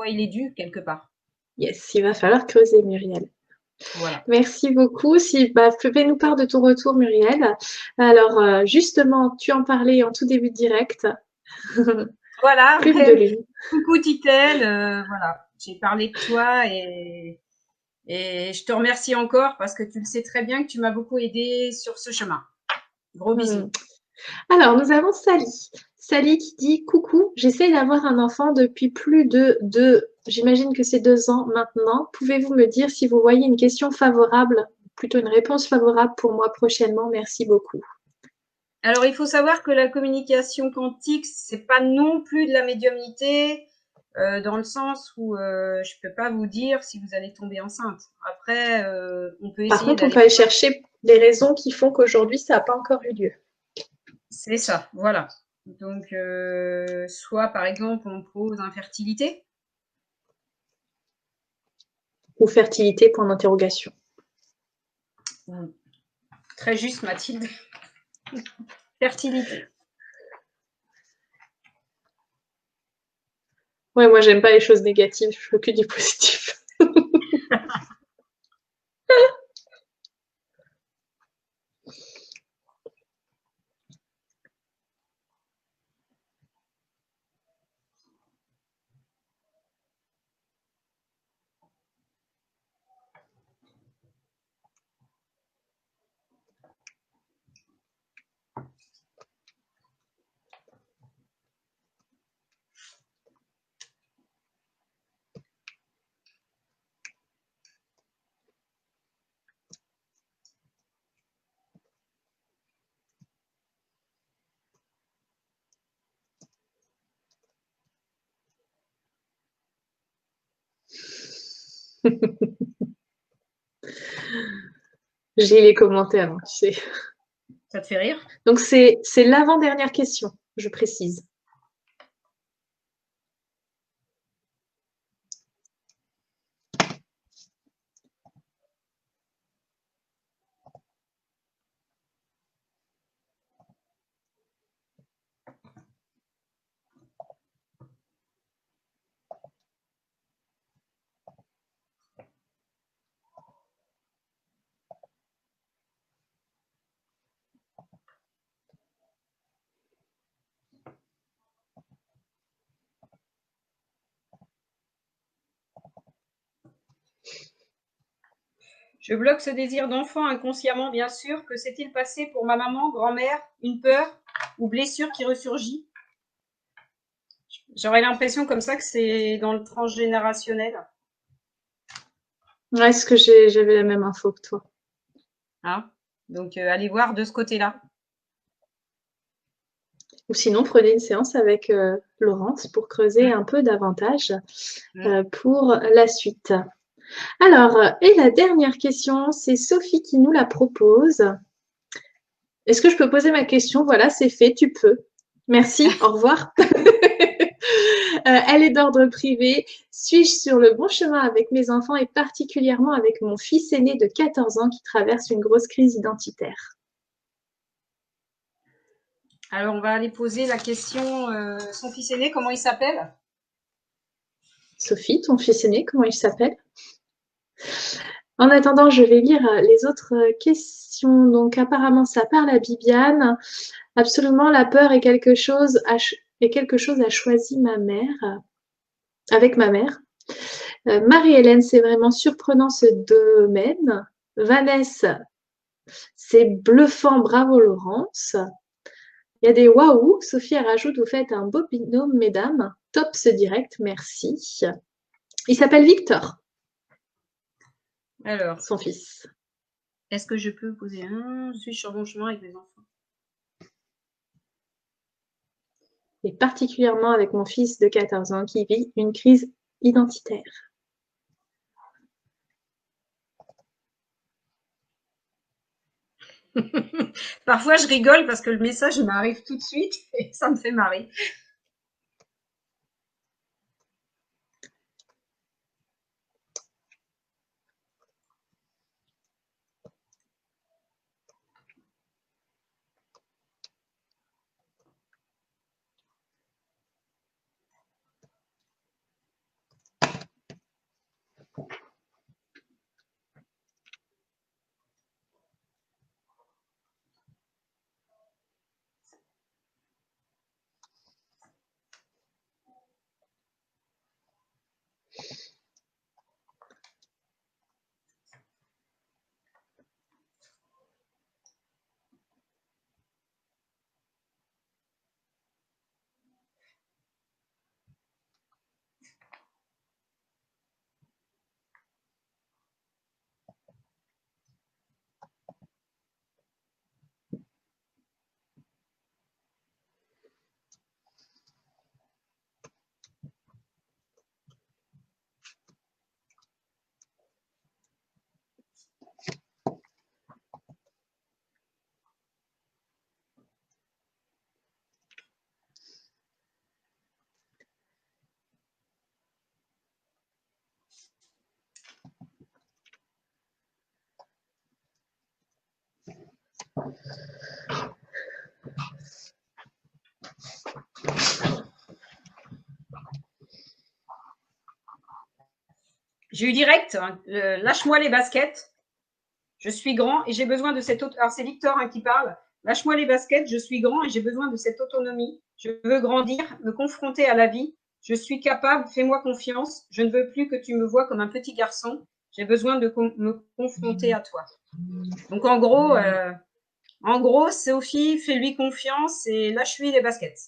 il est dû quelque part. Yes, il va falloir creuser, Muriel. Voilà. Merci beaucoup. Fais-nous part de ton retour, Muriel. Alors, justement, tu en parlais en tout début de direct. Voilà. Plume de lune. Coucou Titel, voilà. J'ai parlé de toi et je te remercie encore parce que tu le sais très bien que tu m'as beaucoup aidé sur ce chemin. Gros bisous. Alors, nous avons Sally. Sally qui dit « Coucou, j'essaie d'avoir un enfant depuis plus de j'imagine que c'est 2 ans maintenant. Pouvez-vous me dire si vous voyez une question favorable, plutôt une réponse favorable pour moi prochainement? Merci beaucoup. » Alors, il faut savoir que la communication quantique, c'est pas non plus de la médiumnité, dans le sens où je peux pas vous dire si vous allez tomber enceinte. Après, on peut essayer. Par contre, on peut aller chercher des raisons qui font qu'aujourd'hui, ça n'a pas encore eu lieu. C'est ça, voilà. Donc, soit par exemple, on pose infertilité. Ou fertilité, point d'interrogation. Très juste, Mathilde. Fertilité. Ouais, moi, j'aime pas les choses négatives, je veux que du positif. J'ai les commentaires, hein, tu sais. Ça te fait rire? Donc, c'est l'avant-dernière question, je précise. Je bloque ce désir d'enfant inconsciemment, bien sûr. Que s'est-il passé pour ma maman, grand-mère? Une peur ou blessure qui ressurgit? J'aurais l'impression comme ça que c'est dans le transgénérationnel. Ouais, est-ce que j'avais la même info que toi? Hein? Donc, allez voir de ce côté-là. Ou sinon, prenez une séance avec Laurence pour creuser un peu davantage pour la suite. Alors, et la dernière question, c'est Sophie qui nous la propose. Est-ce que je peux poser ma question? Voilà, c'est fait, tu peux. Merci, au revoir. Elle est d'ordre privé. Suis-je sur le bon chemin avec mes enfants et particulièrement avec mon fils aîné de 14 ans qui traverse une grosse crise identitaire? Alors, on va aller poser la question, son fils aîné, comment il s'appelle? Sophie, ton fils aîné, comment il s'appelle? En attendant, je vais lire les autres questions. Donc, apparemment, ça parle à Bibiane. Absolument, la peur est quelque chose a choisi ma mère, avec ma mère. Marie-Hélène, c'est vraiment surprenant ce domaine. Vanessa, c'est bluffant, bravo Laurence. Il y a des waouh. Sophie elle rajoute, vous faites un beau binôme, mesdames. Top ce direct, merci. Il s'appelle Victor, Alors, son fils. est-ce que je peux poser un? Je suis sur mon chemin avec mes enfants. Et particulièrement avec mon fils de 14 ans qui vit une crise identitaire. Parfois, je rigole parce que le message m'arrive tout de suite et ça me fait marrer. J'ai eu direct, hein, lâche-moi les baskets, je suis grand et j'ai besoin de cette Alors, c'est Victor qui parle. Lâche-moi les baskets, je suis grand et j'ai besoin de cette autonomie. Je veux grandir, me confronter à la vie. Je suis capable, fais-moi confiance. Je ne veux plus que tu me vois comme un petit garçon. J'ai besoin de me confronter à toi. Donc, en gros, Sophie, fais-lui confiance et lâche-lui les baskets.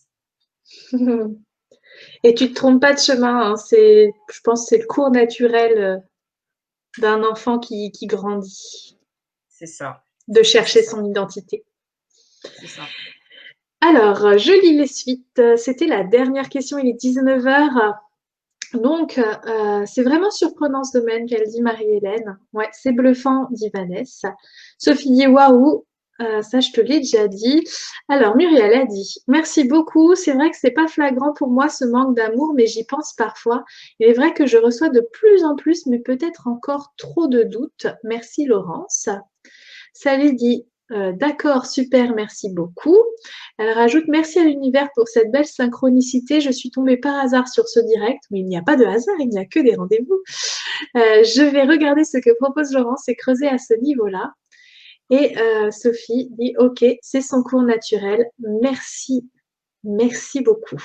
Et tu ne te trompes pas de chemin, hein. Je pense que c'est le cours naturel d'un enfant qui grandit, C'est ça. de chercher son identité. C'est ça. Alors, je lis les suites. C'était la dernière question, il est 19 heures. Donc, c'est vraiment surprenant ce domaine qu'elle dit Marie-Hélène. Ouais, c'est bluffant, dit Vanessa. Sophie dit waouh, ça je te l'ai déjà dit. Alors, Muriel a dit merci beaucoup. C'est vrai que c'est pas flagrant pour moi ce manque d'amour, mais j'y pense parfois. Il est vrai que je reçois de plus en plus, mais peut-être encore trop de doutes. Merci Laurence. Sally dit d'accord, super, merci beaucoup. Elle rajoute merci à l'univers pour cette belle synchronicité. Je suis tombée par hasard sur ce direct, mais il n'y a pas de hasard, il n'y a que des rendez-vous. Je vais regarder ce que propose Laurence et creuser à ce niveau-là. Et Sophie dit ok, c'est son cours naturel. Merci, merci beaucoup.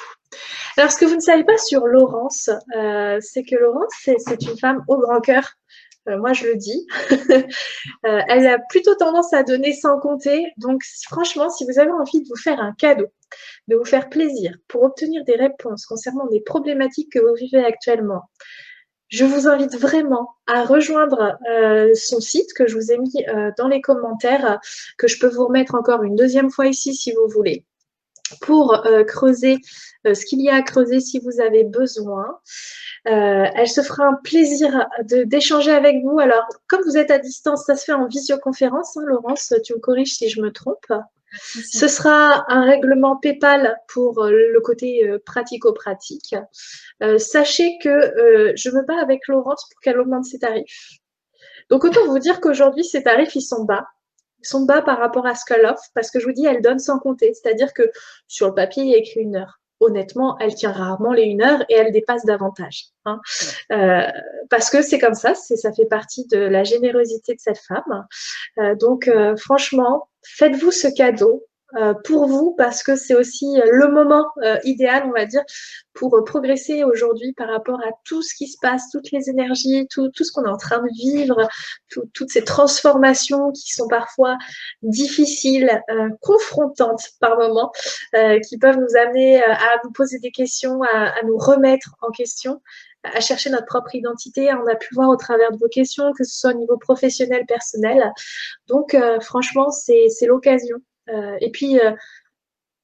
Alors, ce que vous ne savez pas sur Laurence, c'est que Laurence, c'est une femme au grand cœur. Moi, je le dis. Elle a plutôt tendance à donner sans compter. Donc, franchement, si vous avez envie de vous faire un cadeau, de vous faire plaisir pour obtenir des réponses concernant des problématiques que vous vivez actuellement, je vous invite vraiment à rejoindre son site que je vous ai mis dans les commentaires, que je peux vous remettre encore une deuxième fois ici si vous voulez, pour creuser ce qu'il y a à creuser si vous avez besoin. Elle se fera un plaisir d'échanger avec vous. Alors, comme vous êtes à distance, ça se fait en visioconférence. Hein, Laurence, tu me corriges si je me trompe. Ce sera un règlement PayPal pour le côté pratico-pratique. Sachez que je me bats avec Laurence pour qu'elle augmente ses tarifs. Donc, autant vous dire qu'aujourd'hui, ses tarifs, ils sont bas. Ils sont bas par rapport à ce qu'elle offre parce que je vous dis, elle donne sans compter. C'est-à-dire que sur le papier, il y a écrit 1 heure. Honnêtement, elle tient rarement les 1 heure et elle dépasse davantage. Hein. Euh, Parce que c'est comme ça fait partie de la générosité de cette femme. Donc, franchement, faites-vous ce cadeau pour vous parce que c'est aussi le moment idéal, on va dire, pour progresser aujourd'hui par rapport à tout ce qui se passe, toutes les énergies, tout ce qu'on est en train de vivre, toutes ces transformations qui sont parfois difficiles, confrontantes par moments, qui peuvent nous amener à nous poser des questions, à nous remettre en question, à chercher notre propre identité. On a pu voir au travers de vos questions, que ce soit au niveau professionnel, personnel. Donc, franchement, c'est l'occasion. Et puis,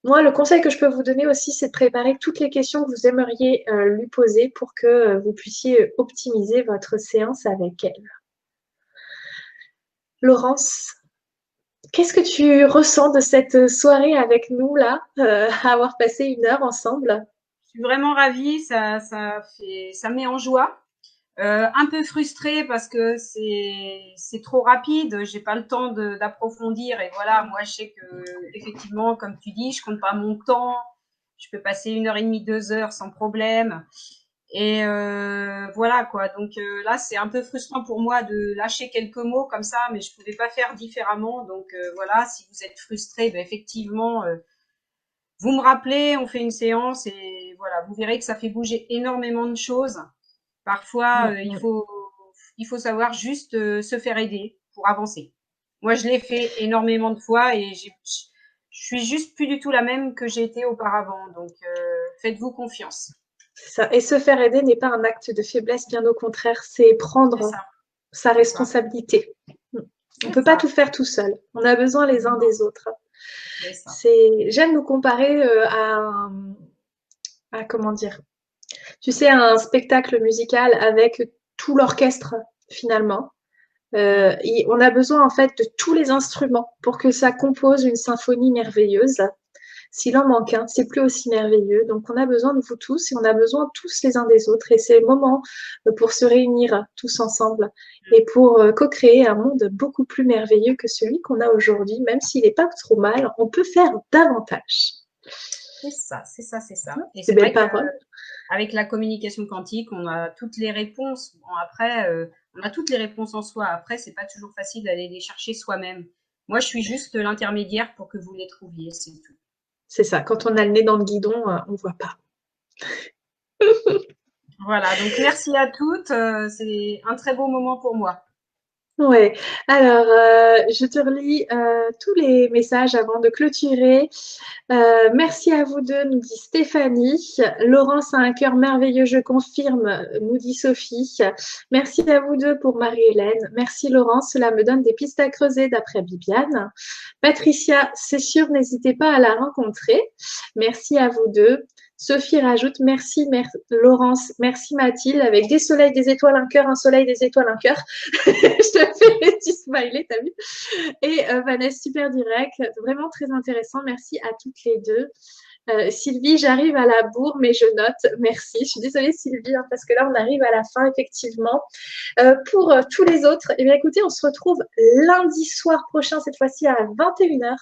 moi, le conseil que je peux vous donner aussi, c'est de préparer toutes les questions que vous aimeriez lui poser pour que vous puissiez optimiser votre séance avec elle. Laurence, qu'est-ce que tu ressens de cette soirée avec nous, là, avoir passé 1 heure ensemble? Je suis vraiment ravie, ça met en joie. Un peu frustrée parce que c'est trop rapide, j'ai pas le temps d'approfondir et voilà, moi je sais que effectivement, comme tu dis, je compte pas mon temps, je peux passer 1 heure et demie, 2 heures sans problème. Et voilà quoi. Donc là, c'est un peu frustrant pour moi de lâcher quelques mots comme ça, mais je pouvais pas faire différemment. Donc voilà, si vous êtes frustré, ben, effectivement, vous me rappelez, on fait une séance et voilà, vous verrez que ça fait bouger énormément de choses. Parfois, il faut savoir juste se faire aider pour avancer. Moi, je l'ai fait énormément de fois et je suis juste plus du tout la même que j'ai été auparavant. Donc, faites-vous confiance. Ça. Et se faire aider n'est pas un acte de faiblesse, bien au contraire, c'est C'est prendre ça, sa c'est ça, responsabilité. On ne c'est peut pas ça. tout faire tout seul. On a besoin les uns Non, des autres. c'est ça. J'aime nous comparer à, comment dire, tu sais, un spectacle musical avec tout l'orchestre finalement. Mm. Et on a besoin en fait de tous les instruments pour que ça compose une symphonie merveilleuse. S'il en manque un, c'est plus aussi merveilleux. Donc on a besoin de vous tous et on a besoin tous les uns des autres. Et c'est le moment pour se réunir tous ensemble et pour co-créer un monde beaucoup plus merveilleux que celui qu'on a aujourd'hui. Même s'il n'est pas trop mal, on peut faire davantage. C'est ça, c'est ça, c'est ça. Et Ces c'est belles vrai que paroles. avec la communication quantique, on a toutes les réponses. Bon, après, on a toutes les réponses en soi. Après, c'est pas toujours facile d'aller les chercher soi-même. Moi, je suis juste l'intermédiaire pour que vous les trouviez, c'est tout. C'est ça. Quand on a le nez dans le guidon, on ne voit pas. Voilà, donc merci à toutes. C'est un très beau moment pour moi. Ouais. Alors, je te relis tous les messages avant de clôturer. Merci à vous deux, nous dit Stéphanie. Laurence a un cœur merveilleux, je confirme, nous dit Sophie. Merci à vous deux pour Marie-Hélène. Merci Laurence, cela me donne des pistes à creuser d'après Bibiane. Patricia, c'est sûr, n'hésitez pas à la rencontrer. Merci à vous deux. Sophie rajoute merci, Laurence, merci Mathilde, avec des soleils, des étoiles, un cœur, un soleil, des étoiles, un cœur. Je te fais les petits smileys, t'as vu? Et Vanessa, super direct, vraiment très intéressant. Merci à toutes les deux. Sylvie, j'arrive à la bourre, mais je note. Merci. Je suis désolée, Sylvie, hein, parce que là, on arrive à la fin, effectivement. Pour tous les autres, eh bien, écoutez, on se retrouve lundi soir prochain, cette fois-ci à 21 h.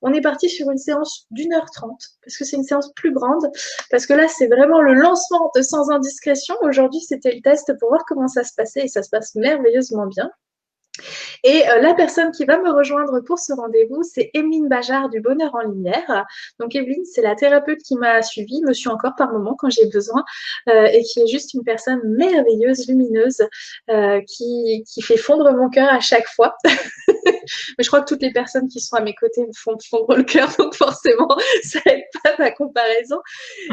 On est parti sur une séance d'1 h 30, parce que c'est une séance plus grande, parce que là, c'est vraiment le lancement de Sans Indiscrétion. Aujourd'hui, c'était le test pour voir comment ça se passait, et ça se passe merveilleusement bien. Et la personne qui va me rejoindre pour ce rendez-vous, c'est Evelyne Bajard du Bonheur en Lumière. Donc Evelyne, c'est la thérapeute qui m'a suivie, me suit encore par moment quand j'ai besoin, et qui est juste une personne merveilleuse, lumineuse, qui fait fondre mon cœur à chaque fois. Mais je crois que toutes les personnes qui sont à mes côtés me font fondre le cœur, donc forcément, ça n'aide pas ma comparaison.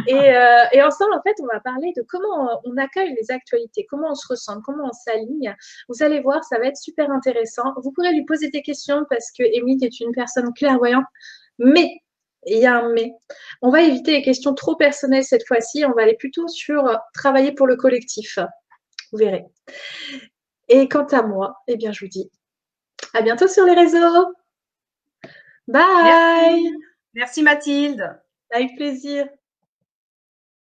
Et ensemble, en fait, on va parler de comment on accueille les actualités, comment on se ressent, comment on s'aligne. Vous allez voir, ça va être super intéressant. Vous pourrez lui poser des questions parce que Émilie est une personne clairvoyante, mais il y a un mais. On va éviter les questions trop personnelles cette fois-ci. On va aller plutôt sur travailler pour le collectif. Vous verrez. Et quant à moi, eh bien, je vous dis à bientôt sur les réseaux. Bye! Merci. Merci Mathilde. Avec plaisir.